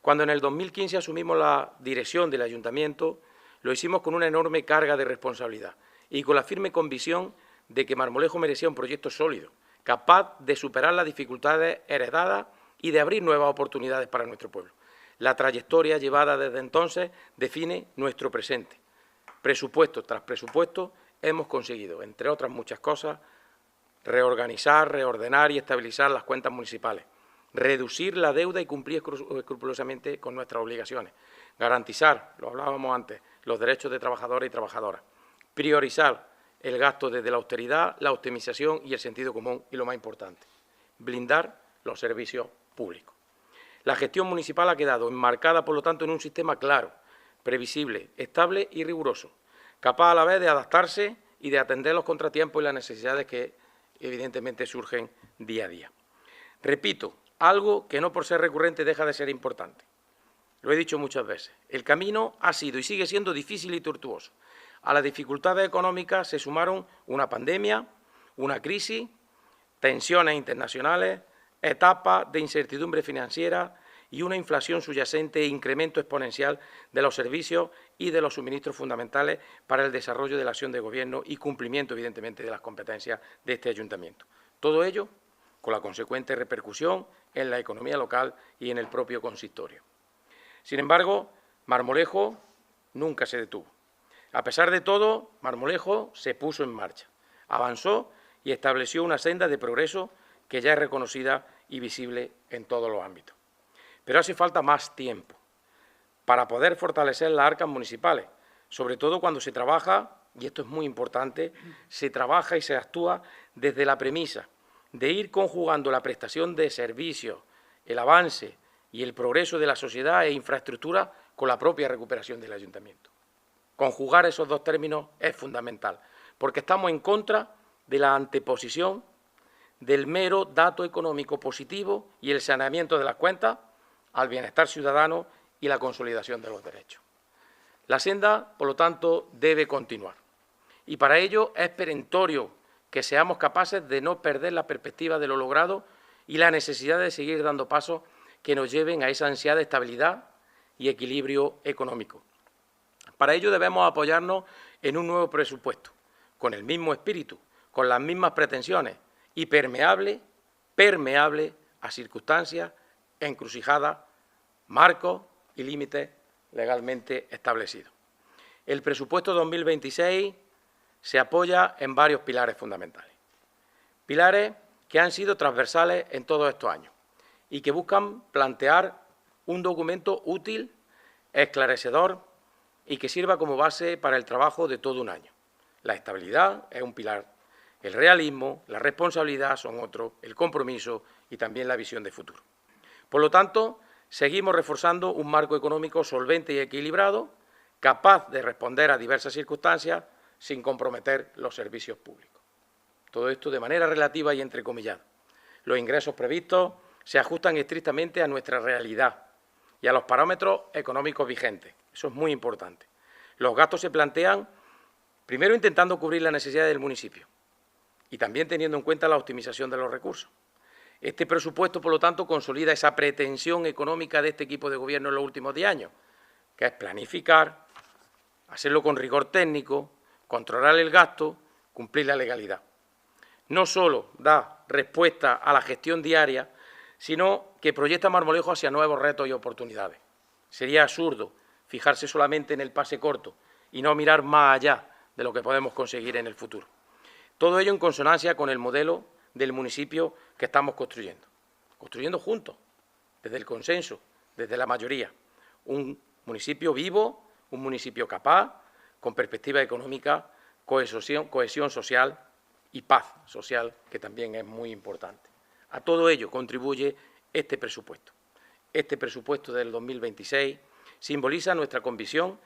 Cuando en el 2015 asumimos la dirección del Ayuntamiento, lo hicimos con una enorme carga de responsabilidad y con la firme convicción de que Marmolejo merecía un proyecto sólido, capaz de superar las dificultades heredadas y de abrir nuevas oportunidades para nuestro pueblo. La trayectoria llevada desde entonces define nuestro presente. Presupuesto tras presupuesto hemos conseguido, entre otras muchas cosas, reorganizar, reordenar y estabilizar las cuentas municipales, reducir la deuda y cumplir escrupulosamente con nuestras obligaciones, garantizar, lo hablábamos antes, los derechos de trabajadores y trabajadoras, priorizar el gasto desde la austeridad, la optimización y el sentido común y, lo más importante, blindar los servicios públicos. La gestión municipal ha quedado enmarcada, por lo tanto, en un sistema claro, previsible, estable y riguroso, capaz a la vez de adaptarse y de atender los contratiempos y las necesidades que evidentemente surgen día a día. Repito, algo que no por ser recurrente deja de ser importante. Lo he dicho muchas veces, el camino ha sido y sigue siendo difícil y tortuoso. A las dificultades económicas se sumaron una pandemia, una crisis, tensiones internacionales, etapas de incertidumbre financiera y una inflación subyacente e incremento exponencial de los servicios y de los suministros fundamentales para el desarrollo de la acción de Gobierno y cumplimiento, evidentemente, de las competencias de este Ayuntamiento. Todo ello con la consecuente repercusión en la economía local y en el propio consistorio. Sin embargo, Marmolejo nunca se detuvo. A pesar de todo, Marmolejo se puso en marcha, avanzó y estableció una senda de progreso que ya es reconocida y visible en todos los ámbitos. Pero hace falta más tiempo para poder fortalecer las arcas municipales, sobre todo cuando se trabaja, y esto es muy importante, se trabaja y se actúa desde la premisa de ir conjugando la prestación de servicios, el avance y el progreso de la sociedad e infraestructura con la propia recuperación del Ayuntamiento. Conjugar esos dos términos es fundamental, porque estamos en contra de la anteposición del mero dato económico positivo y el saneamiento de las cuentas al bienestar ciudadano y la consolidación de los derechos. La senda, por lo tanto, debe continuar. Y para ello es perentorio que seamos capaces de no perder la perspectiva de lo logrado y la necesidad de seguir dando pasos que nos lleven a esa ansiada estabilidad y equilibrio económico. Para ello debemos apoyarnos en un nuevo presupuesto, con el mismo espíritu, con las mismas pretensiones y permeable a circunstancias, encrucijadas, marcos y límites legalmente establecidos. El presupuesto 2026 se apoya en varios pilares fundamentales. Pilares que han sido transversales en todos estos años y que buscan plantear un documento útil, esclarecedor y que sirva como base para el trabajo de todo un año. La estabilidad es un pilar, el realismo, la responsabilidad son otro, el compromiso y también la visión de futuro. Por lo tanto, seguimos reforzando un marco económico solvente y equilibrado, capaz de responder a diversas circunstancias sin comprometer los servicios públicos. Todo esto de manera relativa y entrecomillada. Los ingresos previstos se ajustan estrictamente a nuestra realidad y a los parámetros económicos vigentes. Eso es muy importante. Los gastos se plantean primero intentando cubrir las necesidades del municipio y también teniendo en cuenta la optimización de los recursos. Este presupuesto, por lo tanto, consolida esa pretensión económica de este equipo de Gobierno en los últimos 10 años, que es planificar, hacerlo con rigor técnico, controlar el gasto, cumplir la legalidad. No solo da respuesta a la gestión diaria, sino que proyecta Marmolejo hacia nuevos retos y oportunidades. Sería absurdo fijarse solamente en el pase corto y no mirar más allá de lo que podemos conseguir en el futuro. Todo ello en consonancia con el modelo del municipio que estamos construyendo juntos, desde el consenso, desde la mayoría. Un municipio vivo, un municipio capaz, con perspectiva económica, cohesión social y paz social, que también es muy importante. A todo ello contribuye este presupuesto. Este presupuesto del 2026 simboliza nuestra convicción,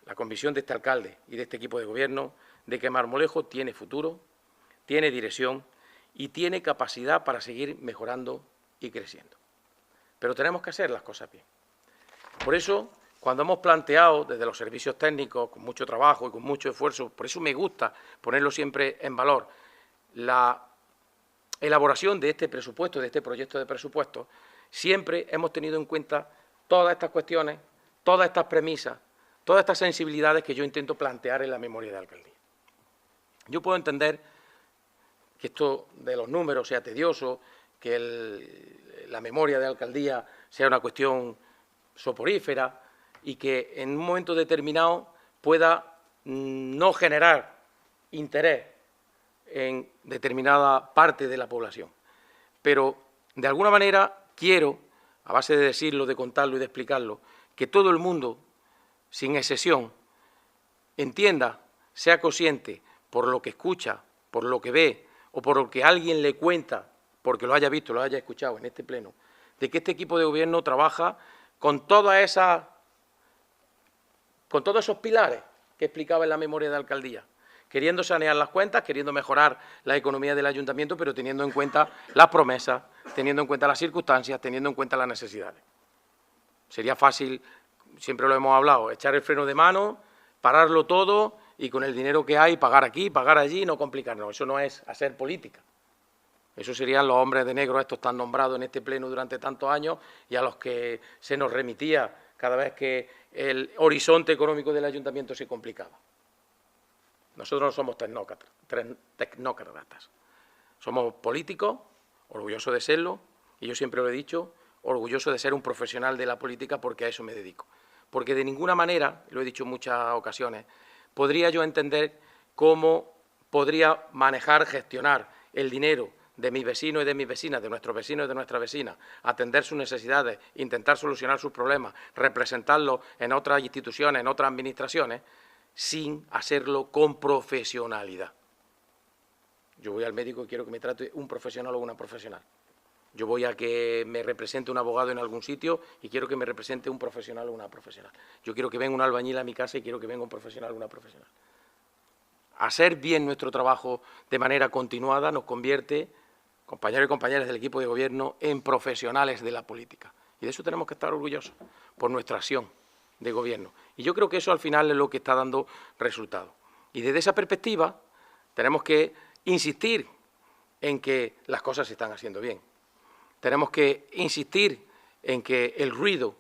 la convicción de este alcalde y de este equipo de Gobierno, de que Marmolejo tiene futuro, tiene dirección y tiene capacidad para seguir mejorando y creciendo. Pero tenemos que hacer las cosas bien. Por eso, cuando hemos planteado desde los servicios técnicos, con mucho trabajo y con mucho esfuerzo, por eso me gusta ponerlo siempre en valor, la elaboración de este presupuesto, de este proyecto de presupuesto, siempre hemos tenido en cuenta todas estas cuestiones, todas estas premisas, todas estas sensibilidades que yo intento plantear en la memoria de alcaldía. Yo puedo entender que esto de los números sea tedioso, que la memoria de alcaldía sea una cuestión soporífera y que en un momento determinado pueda no generar interés en determinada parte de la población. Pero, de alguna manera, quiero, a base de decirlo, de contarlo y de explicarlo, que todo el mundo, sin excepción, entienda, sea consciente, por lo que escucha, por lo que ve o por lo que alguien le cuenta, porque lo haya visto, lo haya escuchado en este pleno, de que este equipo de Gobierno trabaja con todos esos pilares que explicaba en la memoria de alcaldía, queriendo sanear las cuentas, queriendo mejorar la economía del ayuntamiento, pero teniendo en cuenta las promesas, teniendo en cuenta las circunstancias, teniendo en cuenta las necesidades. Sería fácil, siempre lo hemos hablado, echar el freno de mano, pararlo todo y con el dinero que hay pagar aquí, pagar allí, no complicarnos. Eso no es hacer política. Eso serían los hombres de negro, estos tan nombrados en este pleno durante tantos años y a los que se nos remitía cada vez que el horizonte económico del ayuntamiento se complicaba. Nosotros no somos tecnócratas. Somos políticos, orgullosos de serlo, y yo siempre lo he dicho, orgulloso de ser un profesional de la política porque a eso me dedico. Porque de ninguna manera, lo he dicho en muchas ocasiones, podría yo entender cómo podría manejar, gestionar el dinero de mis vecinos y de mis vecinas, de nuestros vecinos y de nuestras vecinas, atender sus necesidades, intentar solucionar sus problemas, representarlos en otras instituciones, en otras administraciones, sin hacerlo con profesionalidad. Yo voy al médico y quiero que me trate un profesional o una profesional. Yo voy a que me represente un abogado en algún sitio y quiero que me represente un profesional o una profesional. Yo quiero que venga un albañil a mi casa y quiero que venga un profesional o una profesional. Hacer bien nuestro trabajo de manera continuada nos convierte, compañeros y compañeras del equipo de gobierno, en profesionales de la política. Y de eso tenemos que estar orgullosos, por nuestra acción de gobierno. Y yo creo que eso al final es lo que está dando resultados. Y desde esa perspectiva tenemos que insistir en que las cosas se están haciendo bien. Tenemos que insistir en que el ruido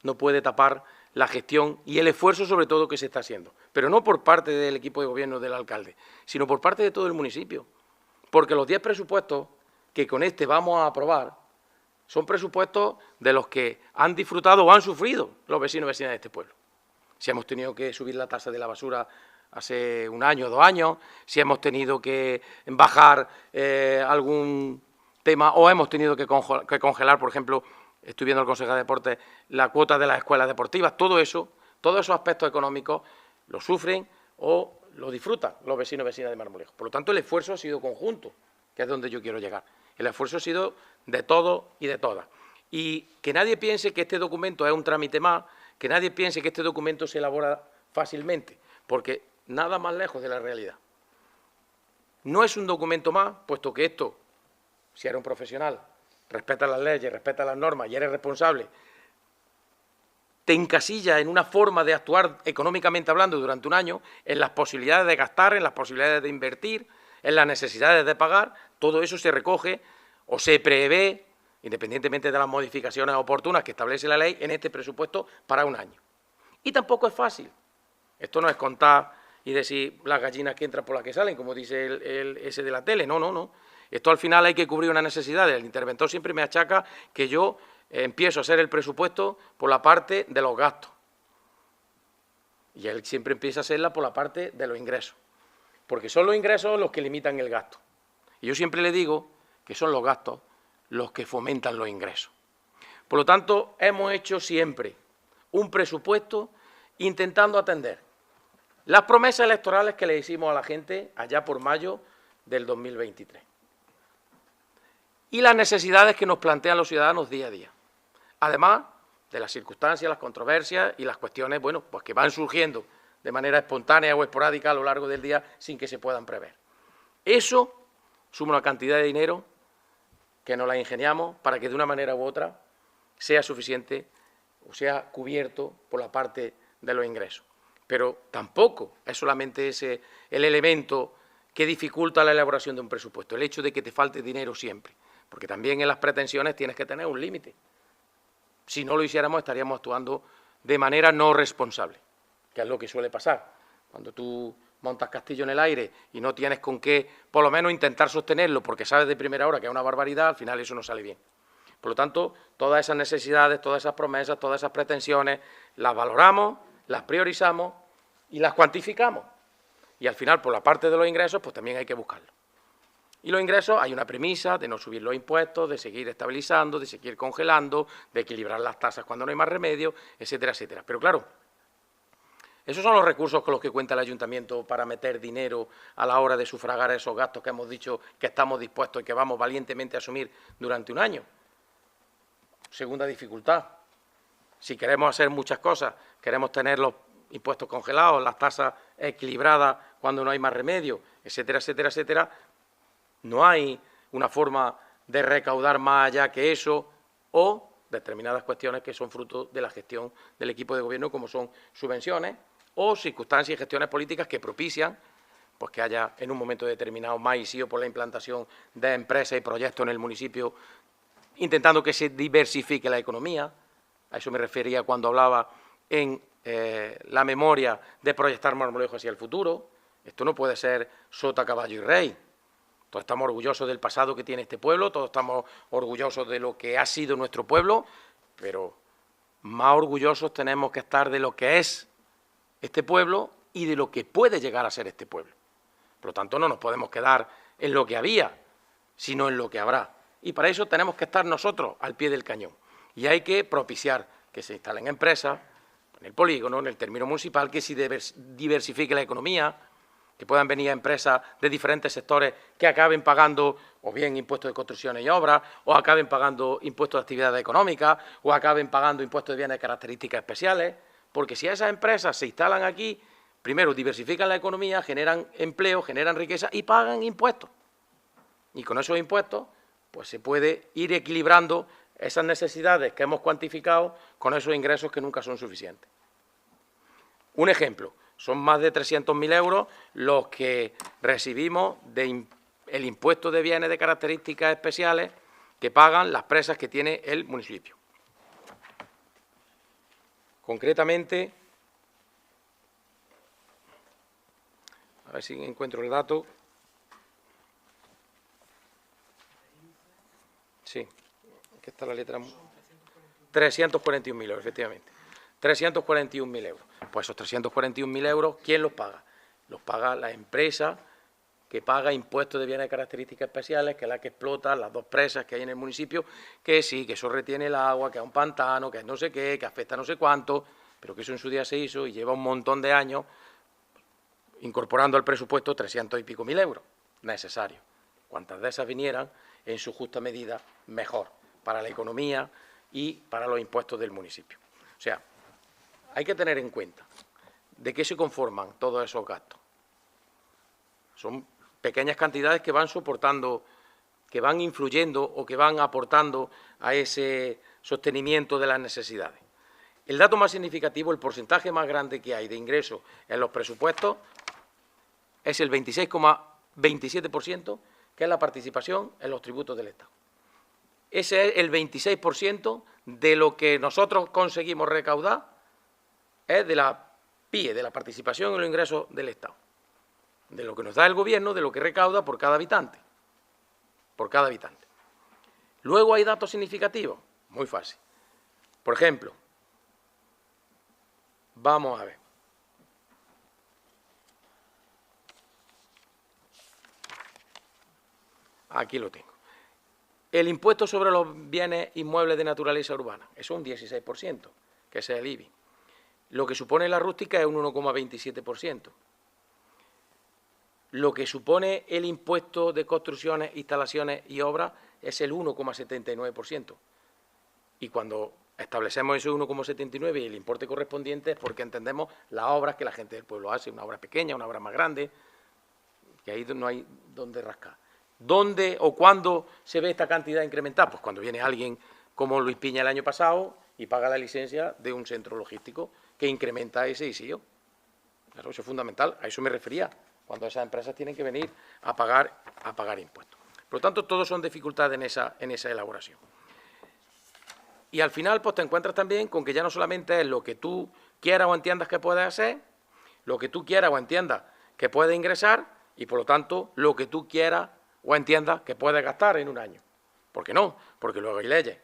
no puede tapar la gestión y el esfuerzo sobre todo que se está haciendo. Pero no por parte del equipo de gobierno del alcalde, sino por parte de todo el municipio. Porque los 10 presupuestos que con este vamos a aprobar son presupuestos de los que han disfrutado o han sufrido los vecinos y vecinas de este pueblo. Si hemos tenido que subir la tasa de la basura hace un año o 2 años, si hemos tenido que bajar algún tema o hemos tenido que congelar, por ejemplo, estoy viendo al Consejo de Deportes, la cuota de las escuelas deportivas, todo eso, todos esos aspectos económicos lo sufren o lo disfrutan los vecinos y vecinas de Marmolejo. Por lo tanto, el esfuerzo ha sido conjunto, que es donde yo quiero llegar. El esfuerzo ha sido de todos y de todas. Y que nadie piense que este documento es un trámite más, que nadie piense que este documento se elabora fácilmente, porque nada más lejos de la realidad. No es un documento más, puesto que esto, si eres un profesional, respeta las leyes, respeta las normas y eres responsable, te encasilla en una forma de actuar económicamente hablando durante un año, en las posibilidades de gastar, en las posibilidades de invertir, en las necesidades de pagar, todo eso se recoge o se prevé, independientemente de las modificaciones oportunas que establece la ley, en este presupuesto para un año. Y tampoco es fácil. Esto no es contar y decir las gallinas que entran por las que salen, como dice ese de la tele, no. Esto al final hay que cubrir una necesidad. El interventor siempre me achaca que yo empiezo a hacer el presupuesto por la parte de los gastos. Y él siempre empieza a hacerla por la parte de los ingresos. Porque son los ingresos los que limitan el gasto. Y yo siempre le digo que son los gastos los que fomentan los ingresos. Por lo tanto, hemos hecho siempre un presupuesto intentando atender las promesas electorales que le hicimos a la gente allá por mayo del 2023 y las necesidades que nos plantean los ciudadanos día a día. Además de las circunstancias, las controversias y las cuestiones, bueno, pues que van surgiendo de manera espontánea o esporádica a lo largo del día sin que se puedan prever. Eso suma una cantidad de dinero que nos la ingeniamos para que de una manera u otra sea suficiente o sea cubierto por la parte de los ingresos. Pero tampoco es solamente ese el elemento que dificulta la elaboración de un presupuesto, el hecho de que te falte dinero siempre, porque también en las pretensiones tienes que tener un límite. Si no lo hiciéramos estaríamos actuando de manera no responsable, que es lo que suele pasar. Cuando tú montas castillo en el aire y no tienes con qué, por lo menos, intentar sostenerlo, porque sabes de primera hora que es una barbaridad, al final eso no sale bien. Por lo tanto, todas esas necesidades, todas esas promesas, todas esas pretensiones, las valoramos, las priorizamos y las cuantificamos. Y al final, por la parte de los ingresos, pues también hay que buscarlo. Y los ingresos, hay una premisa de no subir los impuestos, de seguir estabilizando, de seguir congelando, de equilibrar las tasas cuando no hay más remedio, etcétera, etcétera. Pero claro, esos son los recursos con los que cuenta el ayuntamiento para meter dinero a la hora de sufragar esos gastos que hemos dicho que estamos dispuestos y que vamos valientemente a asumir durante un año. Segunda dificultad. Si queremos hacer muchas cosas, queremos tener los impuestos congelados, las tasas equilibradas cuando no hay más remedio, etcétera, etcétera, etcétera, no hay una forma de recaudar más allá que eso o determinadas cuestiones que son fruto de la gestión del equipo de gobierno, como son subvenciones o circunstancias y gestiones políticas que propician pues que haya en un momento determinado más ICIO por la implantación de empresas y proyectos en el municipio, intentando que se diversifique la economía. A eso me refería cuando hablaba en la memoria de proyectar Marmolejo hacia el futuro. Esto no puede ser sota, caballo y rey. Todos estamos orgullosos del pasado que tiene este pueblo, todos estamos orgullosos de lo que ha sido nuestro pueblo, pero más orgullosos tenemos que estar de lo que es este pueblo y de lo que puede llegar a ser este pueblo. Por lo tanto, no nos podemos quedar en lo que había, sino en lo que habrá. Y para eso tenemos que estar nosotros al pie del cañón. Y hay que propiciar que se instalen empresas, en el polígono, en el término municipal, que se diversifique la economía, que puedan venir empresas de diferentes sectores que acaben pagando o bien impuestos de construcciones y obras, o acaben pagando impuestos de actividades económicas, o acaben pagando impuestos de bienes de características especiales, porque si esas empresas se instalan aquí, primero diversifican la economía, generan empleo, generan riqueza y pagan impuestos. Y con esos impuestos pues se puede ir equilibrando esas necesidades que hemos cuantificado con esos ingresos que nunca son suficientes. Un ejemplo, son más de 300.000 euros los que recibimos del impuesto de bienes de características especiales que pagan las presas que tiene el municipio. Concretamente, a ver si encuentro el dato. Sí, aquí está la letra. 341.000 euros, efectivamente. 341.000 euros. Pues esos 341.000 euros, ¿quién los paga? Los paga la empresa que paga impuestos de bienes de características especiales, que es la que explota las dos presas que hay en el municipio, que sí, que eso retiene el agua, que es un pantano, que es no sé qué, que afecta no sé cuánto, pero que eso en su día se hizo y lleva un montón de años incorporando al presupuesto 300 y pico mil euros necesarios. Cuantas de esas vinieran, en su justa medida, mejor para la economía y para los impuestos del municipio. O sea, hay que tener en cuenta de qué se conforman todos esos gastos. Son pequeñas cantidades que van soportando, que van influyendo o que van aportando a ese sostenimiento de las necesidades. El dato más significativo, el porcentaje más grande que hay de ingresos en los presupuestos es el 26,27%, que es la participación en los tributos del Estado. Ese es el 26% de lo que nosotros conseguimos recaudar, es de la PIE, de la participación en los ingresos del Estado, de lo que nos da el gobierno, de lo que recauda por cada habitante. Por cada habitante. Luego hay datos significativos, muy fácil. Por ejemplo, vamos a ver. Aquí lo tengo. El impuesto sobre los bienes inmuebles de naturaleza urbana, eso es un 16%, que ese es el IBI. Lo que supone la rústica es un 1,27%. Lo que supone el impuesto de construcciones, instalaciones y obras es el 1,79%. Y cuando establecemos ese 1,79 y el importe correspondiente es porque entendemos las obras que la gente del pueblo hace, una obra pequeña, una obra más grande, que ahí no hay donde rascar. ¿Dónde o cuándo se ve esta cantidad incrementada? Pues cuando viene alguien como Luis Piña el año pasado y paga la licencia de un centro logístico que incrementa ese ISIO. Claro, eso es fundamental, a eso me refería, cuando esas empresas tienen que venir a pagar impuestos. Por lo tanto, todos son dificultades en esa elaboración. Y al final, pues te encuentras también con que ya no solamente es lo que tú quieras o entiendas que puedes hacer, lo que tú quieras o entiendas que puedes ingresar y, por lo tanto, lo que tú quieras o entiendas que puedes gastar en un año. ¿Por qué no? Porque luego hay leyes.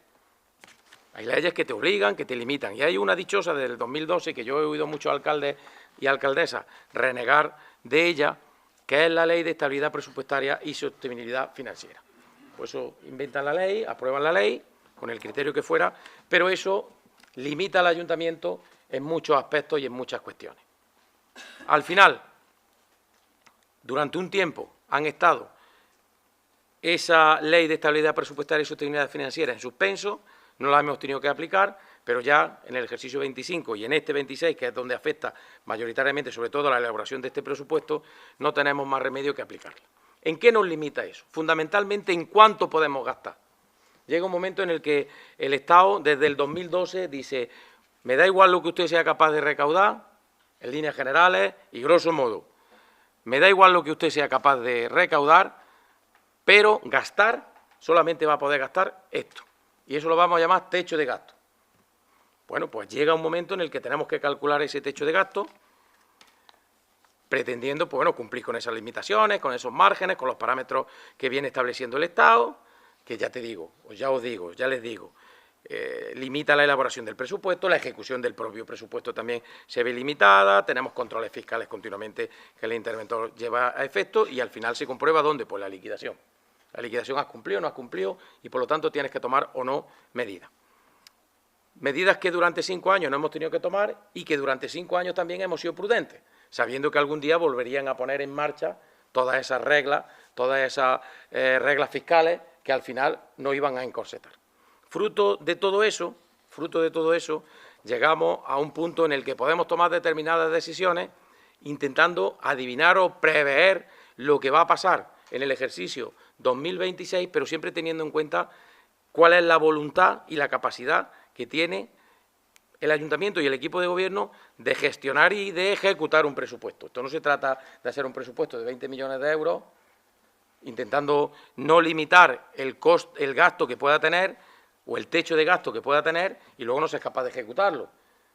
Hay leyes que te obligan, que te limitan. Y hay una dichosa del 2012 que yo he oído muchos alcaldes y alcaldesas renegar de ella, que es la Ley de Estabilidad Presupuestaria y Sostenibilidad Financiera. Por eso inventan la ley, aprueban la ley, con el criterio que fuera, pero eso limita al ayuntamiento en muchos aspectos y en muchas cuestiones. Al final, durante un tiempo han estado esa Ley de Estabilidad Presupuestaria y Sostenibilidad Financiera en suspenso, no la hemos tenido que aplicar, pero ya en el ejercicio 25 y en este 26, que es donde afecta mayoritariamente, sobre todo, la elaboración de este presupuesto, no tenemos más remedio que aplicarla. ¿En qué nos limita eso? Fundamentalmente, ¿en cuánto podemos gastar? Llega un momento en el que el Estado, desde el 2012, dice, me da igual lo que usted sea capaz de recaudar, en líneas generales y grosso modo. Me da igual lo que usted sea capaz de recaudar, pero gastar, solamente va a poder gastar esto. Y eso lo vamos a llamar techo de gasto. Bueno, pues llega un momento en el que tenemos que calcular ese techo de gasto, pretendiendo, pues bueno, cumplir con esas limitaciones, con esos márgenes, con los parámetros que viene estableciendo el Estado, que ya te digo, o ya os digo, ya les digo, limita la elaboración del presupuesto, la ejecución del propio presupuesto también se ve limitada, tenemos controles fiscales continuamente que el interventor lleva a efecto y al final se comprueba ¿dónde? Pues la liquidación. La liquidación has cumplido o no has cumplido y por lo tanto tienes que tomar o no medidas. Medidas que durante 5 años no hemos tenido que tomar y que durante 5 años también hemos sido prudentes, sabiendo que algún día volverían a poner en marcha todas esas reglas fiscales que al final no iban a encorsetar. Fruto de todo eso, llegamos a un punto en el que podemos tomar determinadas decisiones intentando adivinar o prever lo que va a pasar en el ejercicio 2026, pero siempre teniendo en cuenta cuál es la voluntad y la capacidad que tiene el Ayuntamiento y el equipo de gobierno de gestionar y de ejecutar un presupuesto. Esto no se trata de hacer un presupuesto de 20 millones de euros, intentando no limitar el gasto que pueda tener o el techo de gasto que pueda tener y luego no seas capaz de ejecutarlo.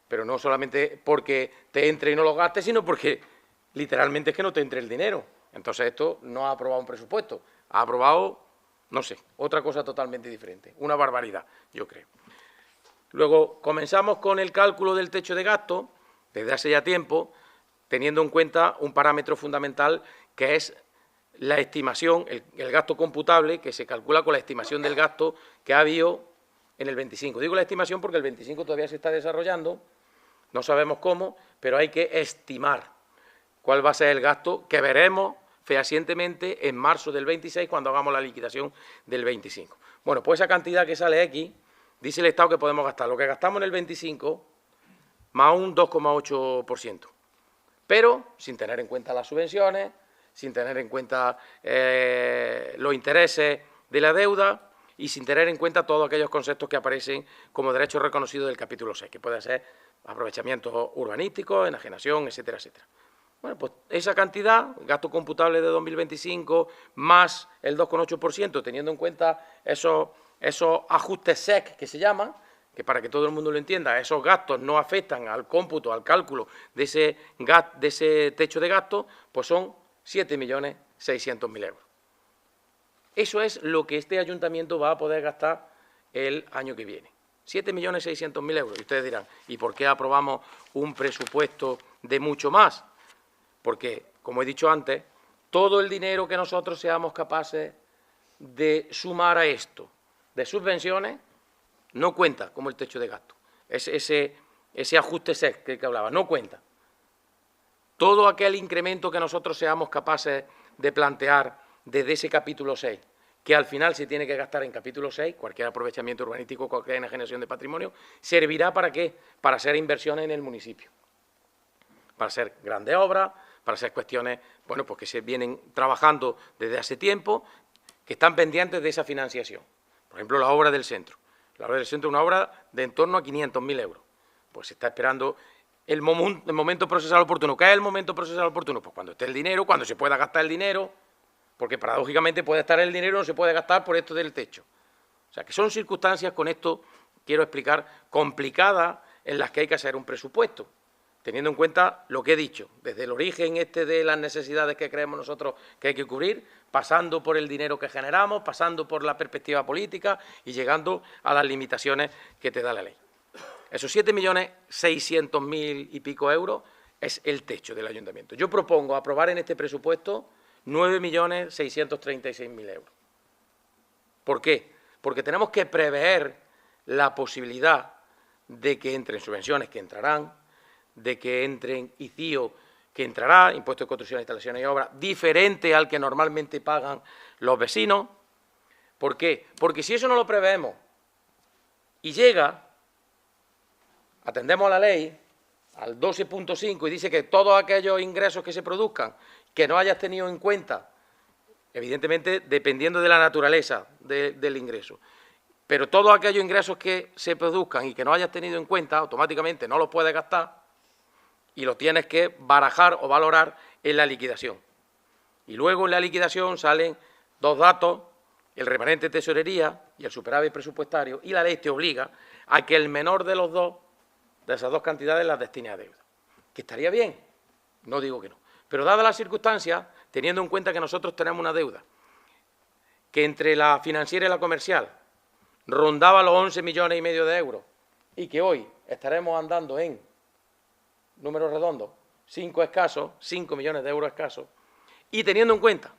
Pero no solamente porque te entre y no lo gastes, sino porque literalmente es que no te entre el dinero. Entonces esto no ha aprobado un presupuesto, ha aprobado, no sé, otra cosa totalmente diferente. Una barbaridad, yo creo. Luego comenzamos con el cálculo del techo de gasto, desde hace ya tiempo, teniendo en cuenta un parámetro fundamental que es la estimación, el gasto computable, que se calcula con la estimación del gasto que ha habido en el 25. Digo la estimación porque el 25 todavía se está desarrollando, no sabemos cómo, pero hay que estimar cuál va a ser el gasto que veremos fehacientemente en marzo del 26 cuando hagamos la liquidación del 25. Bueno, pues esa cantidad que sale aquí, dice el Estado que podemos gastar lo que gastamos en el 25 más un 2,8%, pero sin tener en cuenta las subvenciones, sin tener en cuenta los intereses de la deuda y sin tener en cuenta todos aquellos conceptos que aparecen como derechos reconocidos del capítulo 6, que puede ser aprovechamientos urbanísticos, enajenación, etcétera, etcétera. Bueno, pues esa cantidad, gasto computable de 2025, más el 2,8%, teniendo en cuenta esos ajustes SEC que se llaman, que para que todo el mundo lo entienda, esos gastos no afectan al cómputo, al cálculo de ese techo de gasto, pues son 7.600.000 euros. Eso es lo que este ayuntamiento va a poder gastar el año que viene. 7.600.000 euros. Y ustedes dirán, ¿y por qué aprobamos un presupuesto de mucho más? Porque, como he dicho antes, todo el dinero que nosotros seamos capaces de sumar a esto, de subvenciones, no cuenta como el techo de gasto. Ese ajuste SEC que hablaba, no cuenta. Todo aquel incremento que nosotros seamos capaces de plantear desde ese capítulo 6, que al final se tiene que gastar en capítulo 6, cualquier aprovechamiento urbanístico, cualquier enajenación de patrimonio, servirá ¿para qué? Para hacer inversiones en el municipio, para hacer grandes obras, para hacer cuestiones, bueno, pues que se vienen trabajando desde hace tiempo, que están pendientes de esa financiación. Por ejemplo, la obra del centro. La obra del centro es una obra de en torno a 500.000 euros. Pues se está esperando el momento procesal oportuno. ¿Qué es el momento procesal oportuno? Pues cuando esté el dinero, cuando se pueda gastar el dinero, porque paradójicamente puede estar el dinero y no se puede gastar por esto del techo. O sea, que son circunstancias, con esto quiero explicar, complicadas en las que hay que hacer un presupuesto, teniendo en cuenta lo que he dicho, desde el origen de las necesidades que creemos nosotros que hay que cubrir, pasando por el dinero que generamos, pasando por la perspectiva política y llegando a las limitaciones que te da la ley. Esos 7.600.000 y pico euros es el techo del ayuntamiento. Yo propongo aprobar en este presupuesto 9.636.000 euros. ¿Por qué? Porque tenemos que prever la posibilidad de que entren subvenciones que entrarán, de que entren ICIO que entrará, impuesto de construcción, instalaciones y obras, diferente al que normalmente pagan los vecinos. ¿Por qué? Porque si eso no lo preveemos y llega, atendemos a la ley, al 12.5, y dice que todos aquellos ingresos que se produzcan, que no hayas tenido en cuenta, evidentemente dependiendo de la naturaleza del ingreso, pero todos aquellos ingresos que se produzcan y que no hayas tenido en cuenta, automáticamente no los puedes gastar, y lo tienes que barajar o valorar en la liquidación. Y luego en la liquidación salen dos datos, el remanente de tesorería y el superávit presupuestario, y la ley te obliga a que el menor de los dos, de esas dos cantidades, las destine a deuda. Que estaría bien, no digo que no. Pero dadas las circunstancias, teniendo en cuenta que nosotros tenemos una deuda que entre la financiera y la comercial rondaba los 11,5 millones de euros y que hoy estaremos andando en números redondos, 5 millones de euros escasos, y teniendo en cuenta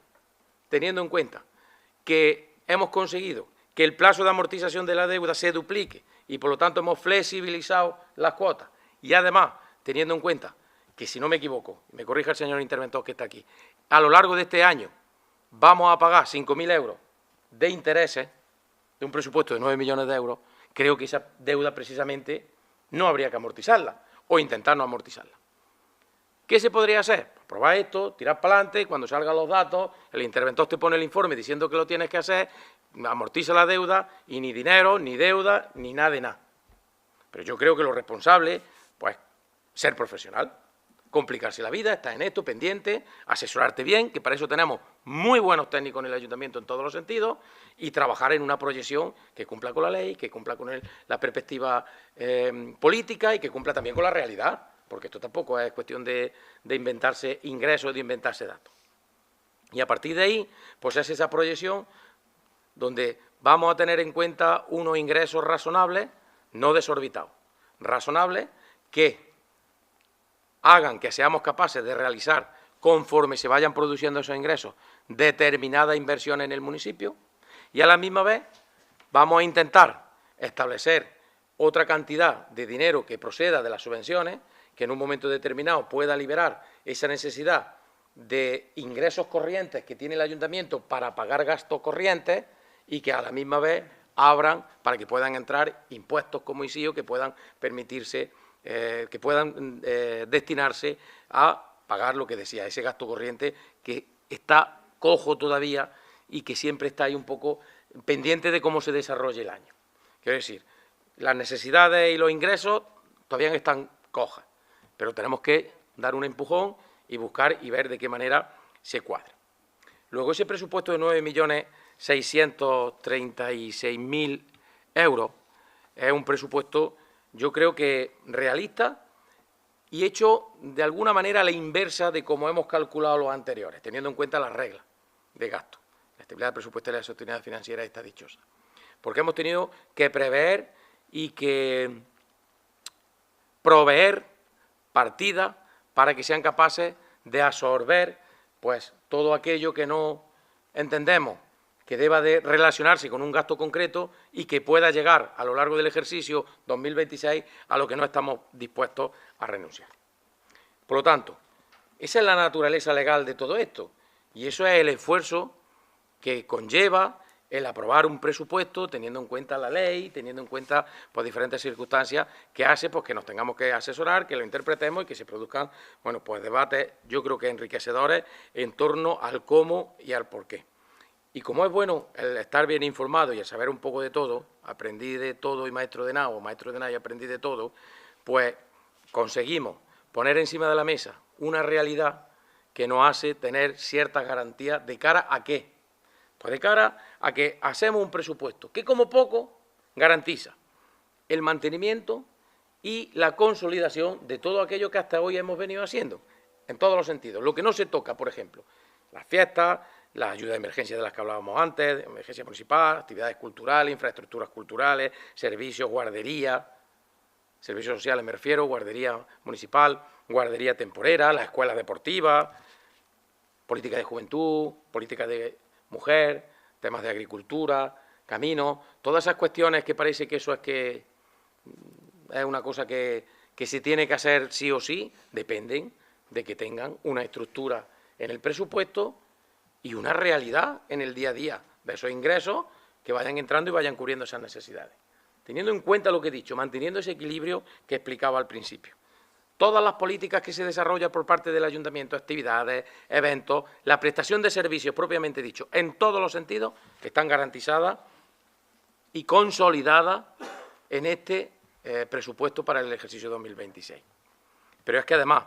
que hemos conseguido que el plazo de amortización de la deuda se duplique y por lo tanto hemos flexibilizado las cuotas, y además teniendo en cuenta que, si no me equivoco, me corrija el señor interventor que está aquí, a lo largo de este año vamos a pagar 5.000 euros de intereses de un presupuesto de 9 millones de euros, creo que esa deuda precisamente no habría que amortizarla o intentar no amortizarla. ¿Qué se podría hacer? Pues probar esto, tirar para adelante, cuando salgan los datos, el interventor te pone el informe diciendo que lo tienes que hacer, amortiza la deuda y ni dinero, ni deuda, ni nada de nada. Pero yo creo que lo responsable, pues, ser profesional, complicarse la vida, estar en esto, pendiente, asesorarte bien, que para eso tenemos muy buenos técnicos en el ayuntamiento en todos los sentidos, y trabajar en una proyección que cumpla con la ley, que cumpla con la perspectiva política y que cumpla también con la realidad, porque esto tampoco es cuestión de inventarse ingresos, de inventarse datos. Y a partir de ahí, pues es esa proyección donde vamos a tener en cuenta unos ingresos razonables, no desorbitados, razonables, que hagan que seamos capaces de realizar, conforme se vayan produciendo esos ingresos, determinada inversión en el municipio, y a la misma vez vamos a intentar establecer otra cantidad de dinero que proceda de las subvenciones, que en un momento determinado pueda liberar esa necesidad de ingresos corrientes que tiene el ayuntamiento para pagar gastos corrientes, y que a la misma vez abran para que puedan entrar impuestos como ISIO que puedan permitirse, que puedan destinarse a pagar lo que decía, ese gasto corriente que está cojo todavía y que siempre está ahí un poco pendiente de cómo se desarrolle el año. Quiero decir, las necesidades y los ingresos todavía están cojas, pero tenemos que dar un empujón y buscar y ver de qué manera se cuadra. Luego, ese presupuesto de 9.636.000 euros es un presupuesto, yo creo que realista y hecho de alguna manera a la inversa de cómo hemos calculado los anteriores, teniendo en cuenta las reglas de gasto. La estabilidad presupuestaria y la sostenibilidad financiera está dichosa. Porque hemos tenido que prever y que proveer partidas para que sean capaces de absorber, pues, todo aquello que no entendemos que deba de relacionarse con un gasto concreto y que pueda llegar a lo largo del ejercicio 2026 a lo que no estamos dispuestos a renunciar. Por lo tanto, esa es la naturaleza legal de todo esto, y eso es el esfuerzo que conlleva el aprobar un presupuesto teniendo en cuenta la ley, teniendo en cuenta, pues, diferentes circunstancias que hace, pues, que nos tengamos que asesorar, que lo interpretemos y que se produzcan, bueno, pues, debates, yo creo que enriquecedores en torno al cómo y al por qué. Y como es bueno el estar bien informado y el saber un poco de todo, aprendí de todo y maestro de nada, o maestro de nada y aprendí de todo, pues conseguimos poner encima de la mesa una realidad que nos hace tener ciertas garantías. ¿De cara a qué? Pues de cara a que hacemos un presupuesto que, como poco, garantiza el mantenimiento y la consolidación de todo aquello que hasta hoy hemos venido haciendo, en todos los sentidos. Lo que no se toca, por ejemplo, las fiestas, la ayuda de emergencia de las que hablábamos antes, emergencia municipal, actividades culturales, infraestructuras culturales, servicios, guardería, servicios sociales me refiero, guardería municipal, guardería temporera, las escuelas deportivas, política de juventud, política de mujer, temas de agricultura, caminos, todas esas cuestiones que parece que eso es una cosa que se tiene que hacer sí o sí, dependen de que tengan una estructura en el presupuesto y una realidad en el día a día de esos ingresos que vayan entrando y vayan cubriendo esas necesidades. Teniendo en cuenta lo que he dicho, manteniendo ese equilibrio que explicaba al principio. Todas las políticas que se desarrollan por parte del ayuntamiento, actividades, eventos, la prestación de servicios propiamente dicho, en todos los sentidos, están garantizadas y consolidadas en este presupuesto para el ejercicio 2026. Pero es que además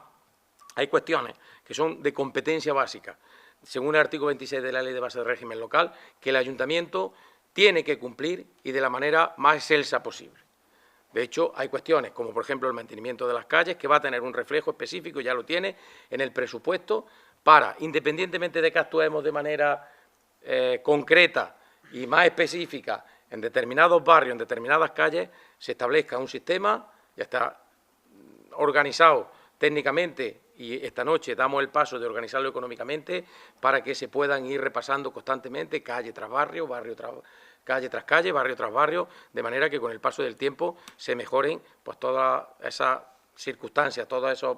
hay cuestiones que son de competencia básica, según el artículo 26 de la Ley de Base de Régimen Local, que el Ayuntamiento tiene que cumplir y de la manera más excelsa posible. De hecho, hay cuestiones como, por ejemplo, el mantenimiento de las calles, que va a tener un reflejo específico, ya lo tiene, en el presupuesto, para, independientemente de que actuemos de manera concreta y más específica en determinados barrios, en determinadas calles, se establezca un sistema, ya está organizado técnicamente, y esta noche damos el paso de organizarlo económicamente para que se puedan ir repasando constantemente calle tras barrio, calle tras calle, barrio tras barrio, de manera que con el paso del tiempo se mejoren pues todas esas circunstancias, todas esas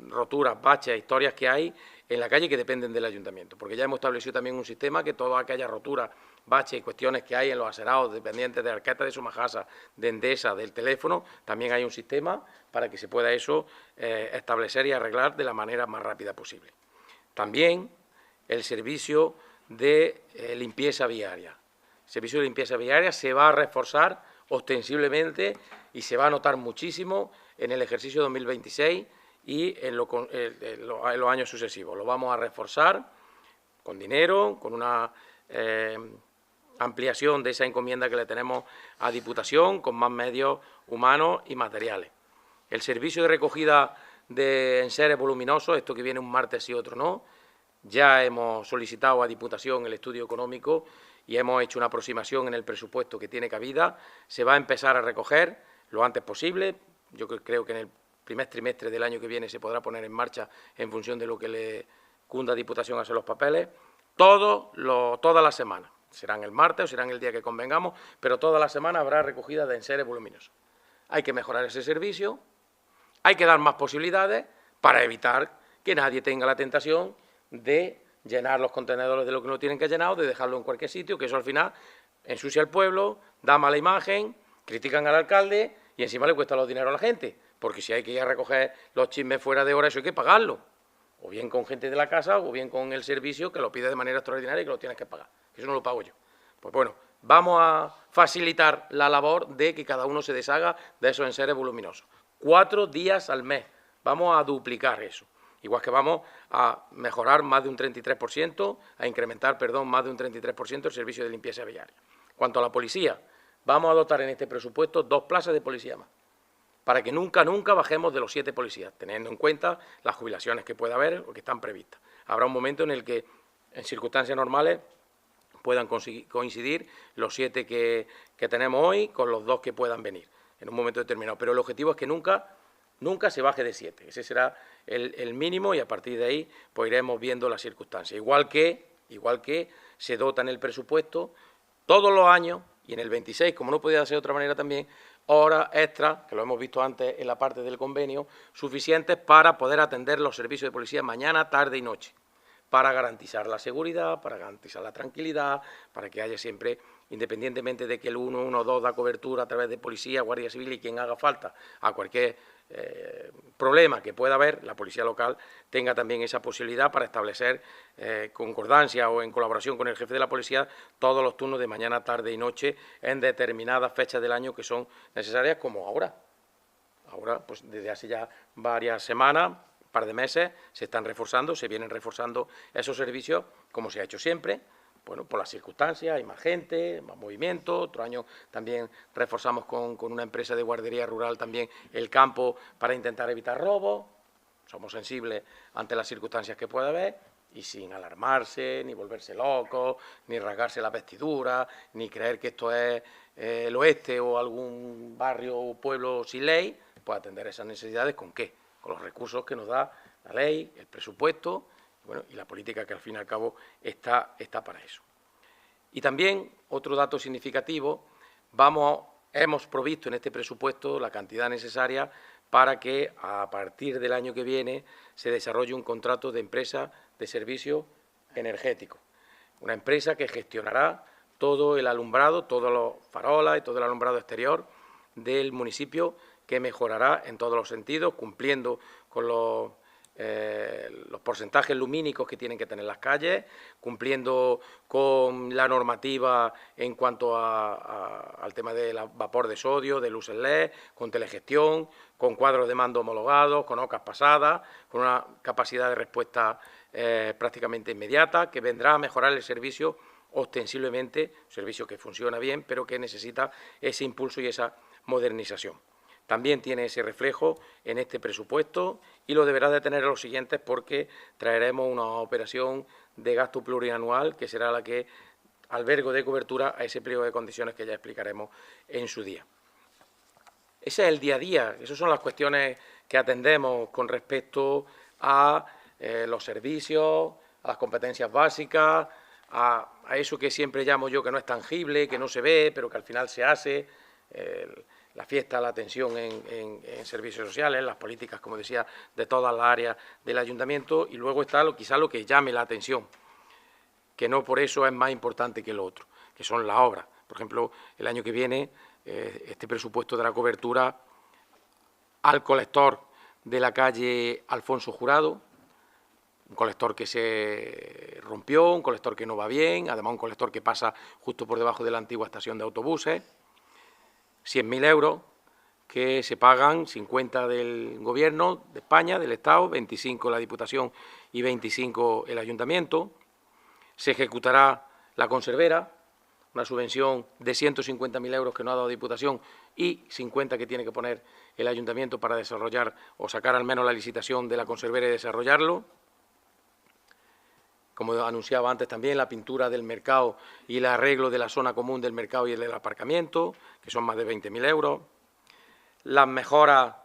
roturas, baches, historias que hay en la calle que dependen del Ayuntamiento, porque ya hemos establecido también un sistema que todas aquellas roturas, baches y cuestiones que hay en los aserados dependientes de Arqueta de Sumajasa, de Endesa, del teléfono, también hay un sistema para que se pueda eso establecer y arreglar de la manera más rápida posible. También el servicio de limpieza viaria. El servicio de limpieza viaria se va a reforzar ostensiblemente y se va a notar muchísimo en el ejercicio 2026 y en los años sucesivos. Lo vamos a reforzar con dinero, con una ampliación de esa encomienda que le tenemos a Diputación, con más medios humanos y materiales. El servicio de recogida de enseres voluminosos, esto que viene un martes y otro no, ya hemos solicitado a Diputación el estudio económico y hemos hecho una aproximación en el presupuesto que tiene cabida. Se va a empezar a recoger lo antes posible. Yo creo que en el primer trimestre del año que viene se podrá poner en marcha en función de lo que le cunda a Diputación hacer los papeles. Todas las semanas, serán el martes o serán el día que convengamos, pero toda la semana habrá recogida de enseres voluminosos. Hay que mejorar ese servicio, hay que dar más posibilidades para evitar que nadie tenga la tentación de llenar los contenedores de lo que no tienen que llenar o de dejarlo en cualquier sitio, que eso al final ensucia al pueblo, da mala imagen, critican al alcalde y encima le cuesta los dineros a la gente, porque si hay que ir a recoger los chismes fuera de hora, eso hay que pagarlo, o bien con gente de la casa o bien con el servicio que lo pide de manera extraordinaria y que lo tienes que pagar, eso no lo pago yo. Pues bueno, vamos a facilitar la labor de que cada uno se deshaga de esos enseres voluminosos. 4 días al mes, vamos a duplicar eso. Igual que vamos a mejorar más de un 33%, a incrementar, más de un 33% el servicio de limpieza viaria. Cuanto a la policía, vamos a dotar en este presupuesto 2 plazas de policía más, para que nunca bajemos de los 7 policías, teniendo en cuenta las jubilaciones que pueda haber o que están previstas. Habrá un momento en el que, en circunstancias normales, puedan coincidir los 7 que tenemos hoy con los 2 que puedan venir en un momento determinado. Pero el objetivo es que nunca se baje de 7. Ese será el mínimo y a partir de ahí pues iremos viendo las circunstancias. Igual que se dota en el presupuesto todos los años y en el 26, como no podía ser de otra manera también, horas extras, que lo hemos visto antes en la parte del convenio, suficientes para poder atender los servicios de policía mañana, tarde y noche, para garantizar la seguridad, para garantizar la tranquilidad, para que haya siempre, independientemente de que el 112 da cobertura a través de policía, Guardia Civil y quien haga falta a cualquier problema que pueda haber, la policía local tenga también esa posibilidad para establecer concordancia o en colaboración con el jefe de la policía todos los turnos de mañana, tarde y noche en determinadas fechas del año que son necesarias, como ahora. Ahora, pues desde hace ya varias semanas, un par de meses, se están reforzando, se vienen reforzando esos servicios como se ha hecho siempre. Bueno, por las circunstancias, hay más gente, más movimiento. Otro año también reforzamos con una empresa de guardería rural también el campo para intentar evitar robos. Somos sensibles ante las circunstancias que pueda haber y sin alarmarse, ni volverse locos, ni rasgarse la vestidura, ni creer que esto es el oeste o algún barrio o pueblo sin ley, pues atender esas necesidades ¿con qué? Con los recursos que nos da la ley, el presupuesto. Bueno, y la política que al fin y al cabo está para eso. Y también, otro dato significativo, hemos provisto en este presupuesto la cantidad necesaria para que a partir del año que viene se desarrolle un contrato de empresa de servicio energético. Una empresa que gestionará todo el alumbrado, todos los farolas y todo el alumbrado exterior del municipio, que mejorará en todos los sentidos, cumpliendo con los los porcentajes lumínicos que tienen que tener las calles, cumpliendo con la normativa en cuanto al tema del vapor de sodio, de luces LED, con telegestión, con cuadros de mando homologados, con ocas pasadas, con una capacidad de respuesta prácticamente inmediata, que vendrá a mejorar el servicio ostensiblemente, un servicio que funciona bien, pero que necesita ese impulso y esa modernización. También tiene ese reflejo en este presupuesto y lo deberá de tener en los siguientes, porque traeremos una operación de gasto plurianual que será la que albergue de cobertura a ese pliego de condiciones que ya explicaremos en su día. Ese es el día a día, esas son las cuestiones que atendemos con respecto a los servicios, a las competencias básicas, a eso que siempre llamo yo que no es tangible, que no se ve, pero que al final se hace, la fiesta, la atención en servicios sociales, las políticas, como decía, de todas las áreas del ayuntamiento, y luego está quizá lo que llame la atención, que no por eso es más importante que lo otro, que son las obras. Por ejemplo, el año que viene, este presupuesto de la cobertura al colector de la calle Alfonso Jurado, un colector que se rompió, un colector que no va bien, además un colector que pasa justo por debajo de la antigua estación de autobuses, 100.000 euros que se pagan, 50 del Gobierno de España, del Estado, 25 la Diputación y 25 el Ayuntamiento. Se ejecutará la conservera, una subvención de 150.000 euros que no ha dado Diputación y 50 que tiene que poner el Ayuntamiento para desarrollar o sacar al menos la licitación de la conservera y desarrollarlo. Como anunciaba antes también, la pintura del mercado y el arreglo de la zona común del mercado y el del aparcamiento, que son más de 20.000 euros. Las mejoras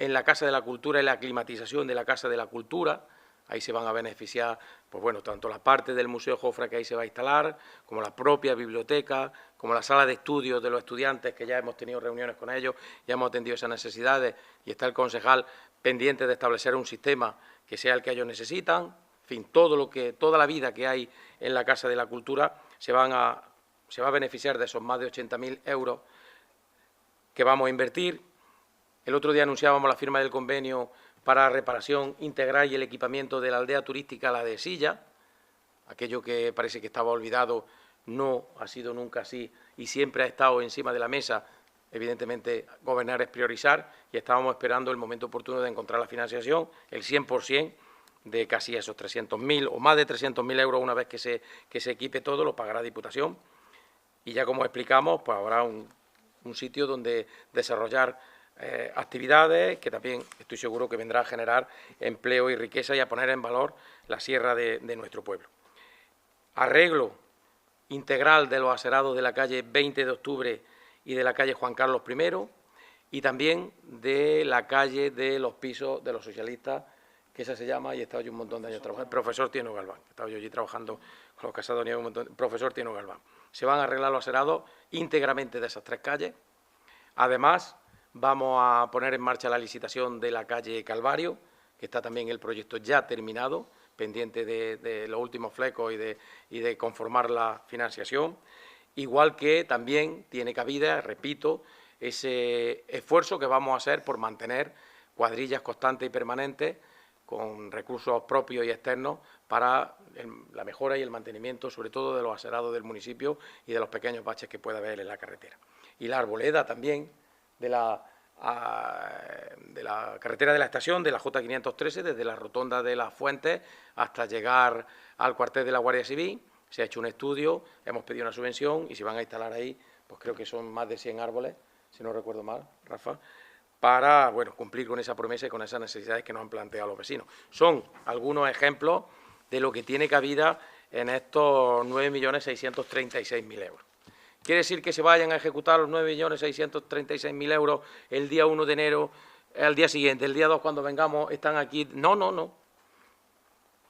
en la Casa de la Cultura y la climatización de la Casa de la Cultura. Ahí se van a beneficiar, pues bueno, tanto la parte del Museo Jofra que ahí se va a instalar, como la propia biblioteca, como la sala de estudios de los estudiantes, que ya hemos tenido reuniones con ellos, ya hemos atendido esas necesidades y está el concejal pendiente de establecer un sistema que sea el que ellos necesitan. En fin, toda la vida que hay en la Casa de la Cultura se va a beneficiar de esos más de 80.000 euros que vamos a invertir. El otro día anunciábamos la firma del convenio para la reparación integral y el equipamiento de la aldea turística La de Silla. Aquello que parece que estaba olvidado no ha sido nunca así y siempre ha estado encima de la mesa. Evidentemente, gobernar es priorizar y estábamos esperando el momento oportuno de encontrar la financiación, el 100%, de casi esos 300.000 o más de 300.000 euros una vez que se equipe todo, lo pagará Diputación. Y ya como explicamos, pues habrá un sitio donde desarrollar actividades que también estoy seguro que vendrá a generar empleo y riqueza y a poner en valor la sierra de nuestro pueblo. Arreglo integral de los acerados de la calle 20 de octubre y de la calle Juan Carlos I y también de la calle de los pisos de los socialistas, que esa se llama, y he estado yo un montón de años trabajando, el profesor Tieno Galván, he estado yo allí trabajando con los Casados Nieves un montón, profesor Tieno Galván. Se van a arreglar los acerados íntegramente de esas tres calles. Además, vamos a poner en marcha la licitación de la calle Calvario, que está también el proyecto ya terminado, pendiente de los últimos flecos y de conformar la financiación. Igual que también tiene cabida, repito, ese esfuerzo que vamos a hacer por mantener cuadrillas constantes y permanentes con recursos propios y externos para la mejora y el mantenimiento, sobre todo de los acerados del municipio y de los pequeños baches que pueda haber en la carretera. Y la arboleda también de la carretera de la estación, de la J513, desde la rotonda de Las Fuentes hasta llegar al cuartel de la Guardia Civil. Se ha hecho un estudio, hemos pedido una subvención y se van a instalar ahí, pues creo que son más de 100 árboles, si no recuerdo mal, Rafa, para cumplir con esa promesa y con esas necesidades que nos han planteado los vecinos. Son algunos ejemplos de lo que tiene cabida en estos 9.636.000 euros. ¿Quiere decir que se vayan a ejecutar los 9.636.000 euros el día 1 de enero, al día siguiente, el día 2 cuando vengamos, están aquí? No, no, no.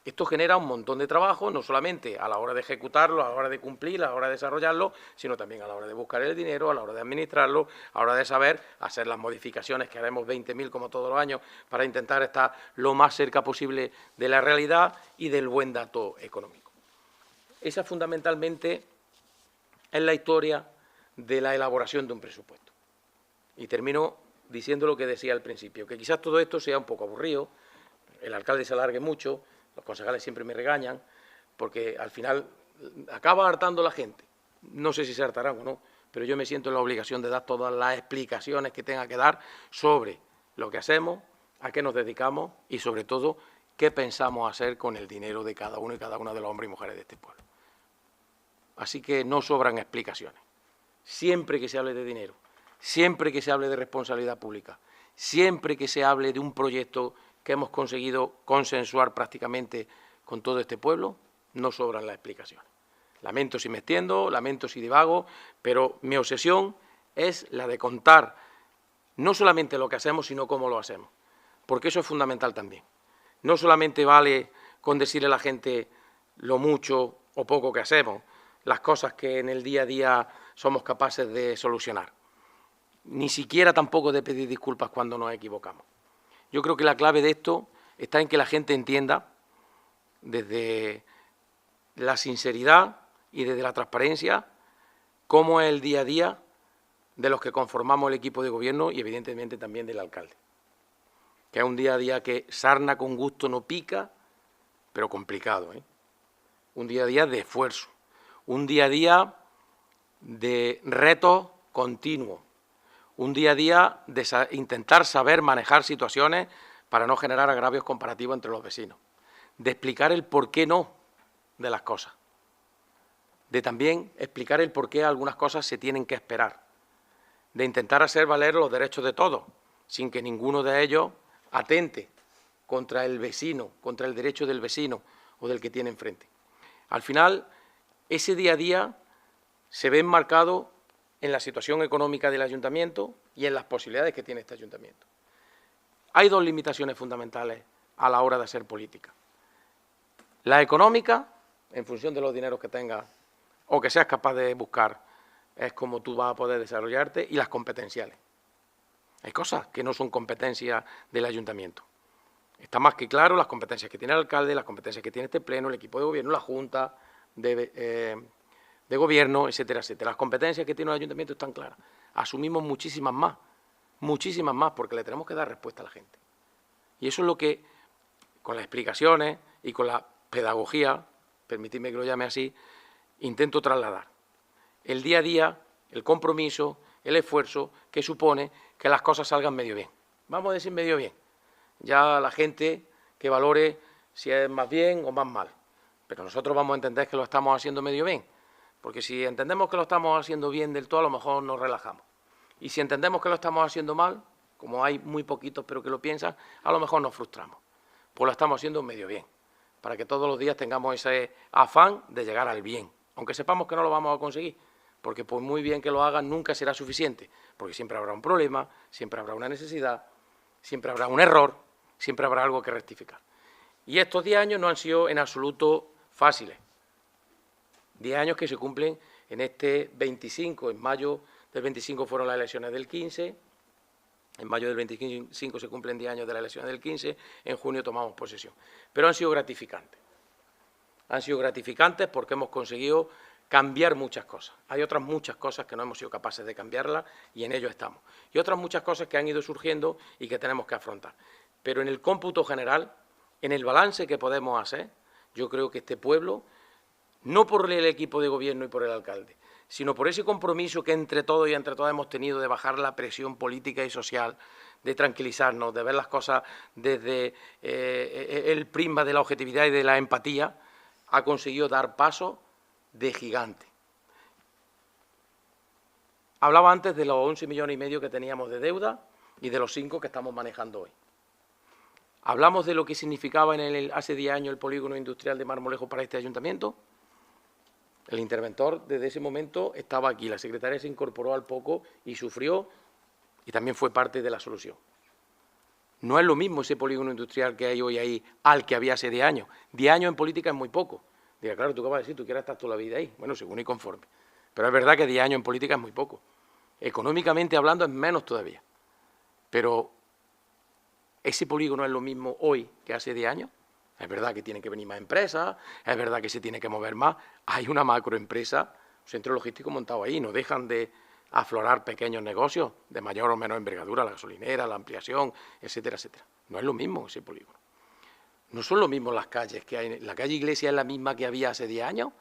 Esto genera un montón de trabajo, no solamente a la hora de ejecutarlo, a la hora de cumplir, a la hora de desarrollarlo, sino también a la hora de buscar el dinero, a la hora de administrarlo, a la hora de saber hacer las modificaciones, que haremos 20.000 como todos los años, para intentar estar lo más cerca posible de la realidad y del buen dato económico. Esa fundamentalmente es la historia de la elaboración de un presupuesto. Y termino diciendo lo que decía al principio, que quizás todo esto sea un poco aburrido, el alcalde se alargue mucho, los concejales siempre me regañan, porque al final acaba hartando la gente. No sé si se hartarán o no, pero yo me siento en la obligación de dar todas las explicaciones que tenga que dar sobre lo que hacemos, a qué nos dedicamos y, sobre todo, qué pensamos hacer con el dinero de cada uno y cada una de los hombres y mujeres de este pueblo. Así que no sobran explicaciones. Siempre que se hable de dinero, siempre que se hable de responsabilidad pública, siempre que se hable de un proyecto que hemos conseguido consensuar prácticamente con todo este pueblo, no sobran las explicaciones. Lamento si me extiendo, lamento si divago, pero mi obsesión es la de contar no solamente lo que hacemos, sino cómo lo hacemos, porque eso es fundamental también. No solamente vale con decirle a la gente lo mucho o poco que hacemos, las cosas que en el día a día somos capaces de solucionar, ni siquiera tampoco de pedir disculpas cuando nos equivocamos. Yo creo que la clave de esto está en que la gente entienda desde la sinceridad y desde la transparencia cómo es el día a día de los que conformamos el equipo de gobierno y evidentemente también del alcalde. Que es un día a día que sarna con gusto no pica, pero complicado, ¿eh? Un día a día de esfuerzo, un día a día de retos continuos, un día a día de intentar saber manejar situaciones para no generar agravios comparativos entre los vecinos, de explicar el por qué no de las cosas, de también explicar el por qué algunas cosas se tienen que esperar, de intentar hacer valer los derechos de todos, sin que ninguno de ellos atente contra el vecino, contra el derecho del vecino o del que tiene enfrente. Al final, ese día a día se ve enmarcado en la situación económica del ayuntamiento y en las posibilidades que tiene este ayuntamiento. Hay dos limitaciones fundamentales a la hora de hacer política. La económica, en función de los dineros que tengas o que seas capaz de buscar, es como tú vas a poder desarrollarte, y las competenciales. Hay cosas que no son competencias del ayuntamiento. Está más que claro las competencias que tiene el alcalde, las competencias que tiene este pleno, el equipo de gobierno, la junta de gobierno, etcétera, etcétera. Las competencias que tiene el ayuntamiento están claras. Asumimos muchísimas más, porque le tenemos que dar respuesta a la gente. Y eso es lo que, con las explicaciones y con la pedagogía, permitidme que lo llame así, intento trasladar. El día a día, el compromiso, el esfuerzo que supone que las cosas salgan medio bien. Vamos a decir medio bien. Ya la gente que valore si es más bien o más mal. Pero nosotros vamos a entender que lo estamos haciendo medio bien. Porque si entendemos que lo estamos haciendo bien del todo, a lo mejor nos relajamos. Y si entendemos que lo estamos haciendo mal, como hay muy poquitos pero que lo piensan, a lo mejor nos frustramos. Pues lo estamos haciendo medio bien, para que todos los días tengamos ese afán de llegar al bien, aunque sepamos que no lo vamos a conseguir, porque por muy bien que lo hagan nunca será suficiente, porque siempre habrá un problema, siempre habrá una necesidad, siempre habrá un error, siempre habrá algo que rectificar. Y estos 10 años no han sido en absoluto fáciles. 10 años que se cumplen en este 25, en mayo del 25 fueron las elecciones del 15, en mayo del 25 se cumplen 10 años de las elecciones del 15, en junio tomamos posesión. Pero han sido gratificantes. Han sido gratificantes porque hemos conseguido cambiar muchas cosas. Hay otras muchas cosas que no hemos sido capaces de cambiarlas y en ello estamos. Y otras muchas cosas que han ido surgiendo y que tenemos que afrontar. Pero en el cómputo general, en el balance que podemos hacer, yo creo que este pueblo, no por el equipo de gobierno y por el alcalde, sino por ese compromiso que entre todos y entre todas hemos tenido de bajar la presión política y social, de tranquilizarnos, de ver las cosas desde el prisma de la objetividad y de la empatía, ha conseguido dar pasos de gigante. Hablaba antes de los 11,5 millones que teníamos de deuda y de los 5 que estamos manejando hoy. Hablamos de lo que significaba hace 10 años el polígono industrial de Marmolejo para este ayuntamiento. El interventor desde ese momento estaba aquí, la secretaria se incorporó al poco y sufrió y también fue parte de la solución. No es lo mismo ese polígono industrial que hay hoy ahí al que había hace 10 años. 10 años en política es muy poco. Diga, claro, tú qué vas a decir, tú quieres estar toda la vida ahí. Bueno, según y conforme. Pero es verdad que 10 años en política es muy poco. Económicamente hablando es menos todavía. Pero ese polígono es lo mismo hoy que hace 10 años. Es verdad que tienen que venir más empresas, es verdad que se tiene que mover más. Hay una macroempresa, un centro logístico montado ahí, no dejan de aflorar pequeños negocios de mayor o menor envergadura, la gasolinera, la ampliación, etcétera, etcétera. No es lo mismo ese polígono. No son lo mismo las calles que hay. La calle Iglesia es la misma que había hace 10 años.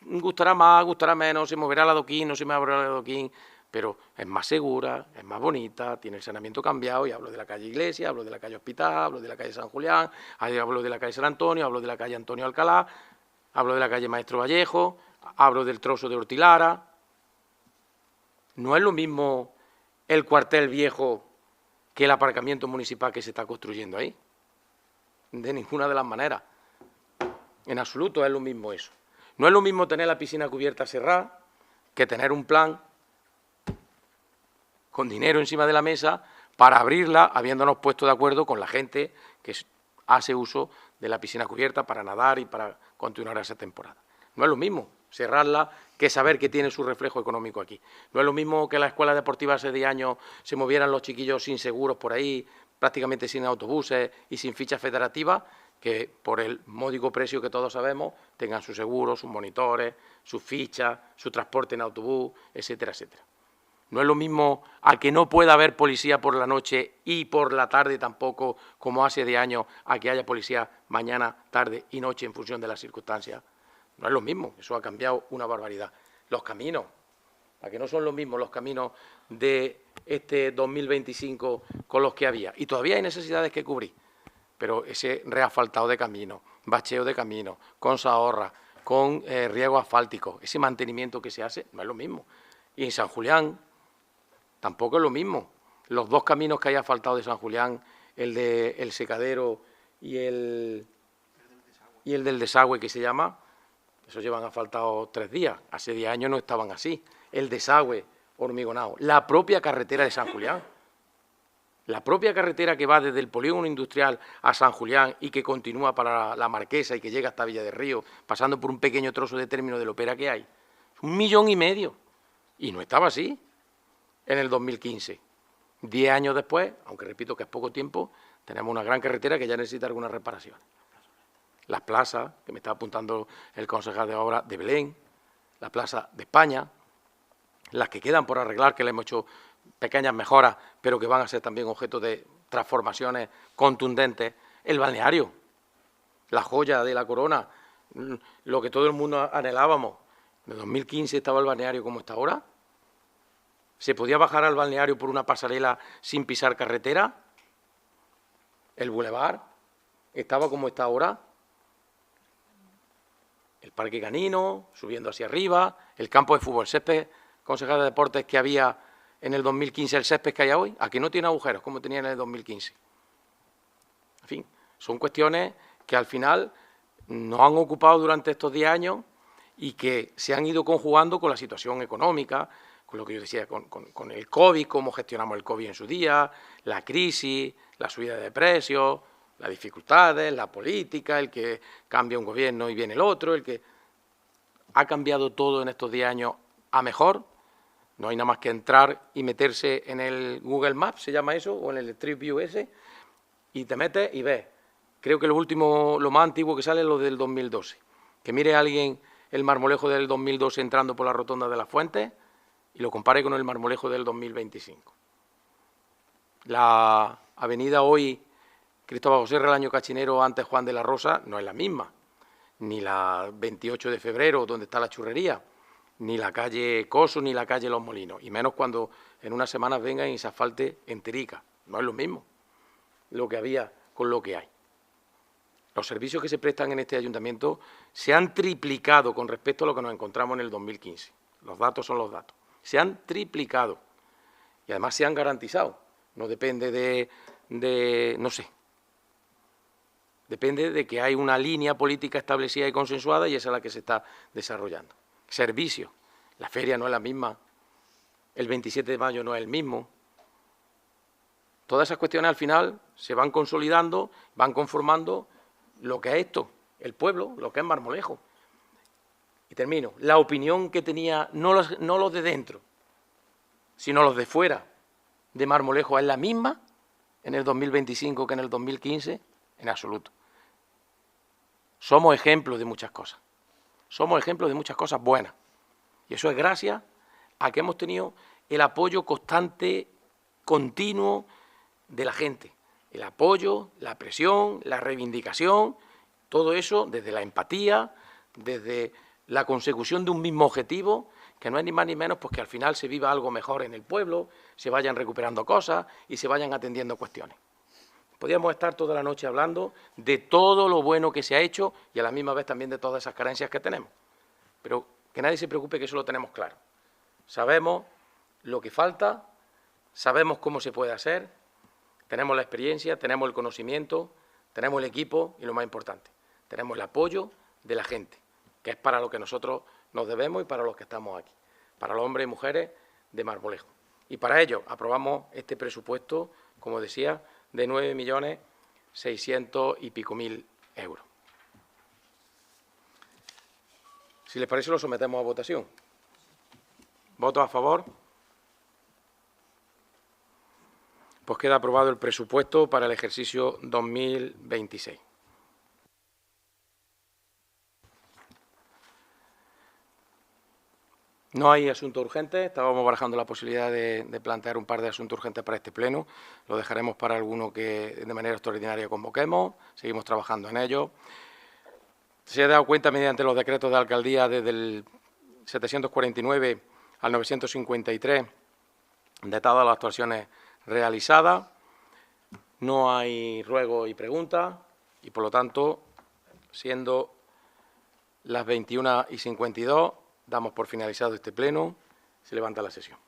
Gustará más, gustará menos, se moverá el adoquín, no se moverá el adoquín, pero es más segura, es más bonita, tiene el saneamiento cambiado, y hablo de la calle Iglesia, hablo de la calle Hospital, hablo de la calle San Julián, hablo de la calle San Antonio, hablo de la calle Antonio Alcalá, hablo de la calle Maestro Vallejo, hablo del trozo de Hortilara. No es lo mismo el cuartel viejo que el aparcamiento municipal que se está construyendo ahí. De ninguna de las maneras. En absoluto es lo mismo eso. No es lo mismo tener la piscina cubierta cerrada que tener un plan con dinero encima de la mesa para abrirla, habiéndonos puesto de acuerdo con la gente que hace uso de la piscina cubierta para nadar y para continuar esa temporada. No es lo mismo cerrarla que saber que tiene su reflejo económico aquí. No es lo mismo que la escuela deportiva hace 10 años se movieran los chiquillos sin seguros por ahí, prácticamente sin autobuses y sin fichas federativas, que por el módico precio que todos sabemos tengan sus seguros, sus monitores, sus fichas, su transporte en autobús, etcétera, etcétera. No es lo mismo a que no pueda haber policía por la noche y por la tarde tampoco, como hace 10 años, a que haya policía mañana, tarde y noche en función de las circunstancias. No es lo mismo, eso ha cambiado una barbaridad. Los caminos, ¿a que no son los mismos los caminos de este 2025 con los que había? Y todavía hay necesidades que cubrir, pero ese reasfaltado de caminos, bacheo de caminos, con sahorra, con riego asfáltico, ese mantenimiento que se hace, no es lo mismo. Y en San Julián tampoco es lo mismo. Los dos caminos que hay asfaltado de San Julián, el del secadero y el del desagüe que se llama, esos llevan asfaltados 3 días. Hace 10 años no estaban así. El desagüe hormigonado. La propia carretera de San Julián. La propia carretera que va desde el polígono industrial a San Julián y que continúa para la Marquesa y que llega hasta Villa del Río, pasando por un pequeño trozo de término de Lopera que hay. 1,5 millones. Y no estaba así en el 2015. 10 años después, aunque repito que es poco tiempo, tenemos una gran carretera que ya necesita algunas reparaciones. Las plazas, que me está apuntando el concejal de obra de Belén, la plaza de España, las que quedan por arreglar, que le hemos hecho pequeñas mejoras, pero que van a ser también objeto de transformaciones contundentes. El balneario, la joya de la corona, lo que todo el mundo anhelábamos. En 2015 estaba el balneario como está ahora. ¿Se podía bajar al balneario por una pasarela sin pisar carretera? El bulevar estaba como está ahora. El parque canino, subiendo hacia arriba, el campo de fútbol, césped, concejal de deportes que había en el 2015, el césped que hay hoy, aquí no tiene agujeros como tenía en el 2015. En fin, son cuestiones que al final nos han ocupado durante estos 10 años y que se han ido conjugando con la situación económica, con lo que yo decía, con el COVID, cómo gestionamos el COVID en su día, la crisis, la subida de precios, las dificultades, la política, el que cambia un gobierno y viene el otro, el que ha cambiado todo en estos 10 años a mejor. No hay nada más que entrar y meterse en el Google Maps, se llama eso, o en el Street View ese, y te metes y ves. Creo que lo más antiguo que sale es lo del 2012. Que mire a alguien el marmolejo del 2012 entrando por la rotonda de las Fuentes y lo compare con el marmolejo del 2025. La avenida hoy Cristóbal José Relaño Cachinero, antes Juan de la Rosa, no es la misma. Ni la 28 de febrero, donde está la churrería, ni la calle Coso, ni la calle Los Molinos, y menos cuando en unas semanas vengan y se asfalte enterica. No es lo mismo lo que había con lo que hay. Los servicios que se prestan en este ayuntamiento se han triplicado con respecto a lo que nos encontramos en el 2015. Los datos son los datos. Se han triplicado y además se han garantizado. No depende no sé. Depende de que hay una línea política establecida y consensuada y esa es la que se está desarrollando. Servicios. La feria no es la misma. El 27 de mayo no es el mismo. Todas esas cuestiones al final se van consolidando, van conformando lo que es esto, el pueblo, lo que es Marmolejo. Y termino. La opinión que tenía, no los de dentro, sino los de fuera de Marmolejo, ¿es la misma en el 2025 que en el 2015? En absoluto. Somos ejemplos de muchas cosas. Somos ejemplos de muchas cosas buenas. Y eso es gracias a que hemos tenido el apoyo constante, continuo de la gente, el apoyo, la presión, la reivindicación, todo eso desde la empatía, desde la consecución de un mismo objetivo, que no es ni más ni menos pues que al final se viva algo mejor en el pueblo, se vayan recuperando cosas y se vayan atendiendo cuestiones. Podríamos estar toda la noche hablando de todo lo bueno que se ha hecho y a la misma vez también de todas esas carencias que tenemos. Pero que nadie se preocupe, que eso lo tenemos claro. Sabemos lo que falta, sabemos cómo se puede hacer, tenemos la experiencia, tenemos el conocimiento, tenemos el equipo y lo más importante, tenemos el apoyo de la gente, que es para lo que nosotros nos debemos y para los que estamos aquí, para los hombres y mujeres de Marmolejo. Y para ello aprobamos este presupuesto, como decía, de 9.600.000 y pico euros. Si les parece, lo sometemos a votación. ¿Votos a favor? Pues queda aprobado el presupuesto para el ejercicio 2026. No hay asuntos urgentes, estábamos barajando la posibilidad de plantear un par de asuntos urgentes para este pleno, lo dejaremos para alguno que de manera extraordinaria convoquemos, seguimos trabajando en ello. Se ha dado cuenta mediante los decretos de alcaldía desde el 749 al 953 de todas las actuaciones realizadas, no hay ruegos y preguntas y por lo tanto, siendo las 21:52, damos por finalizado este pleno. Se levanta la sesión.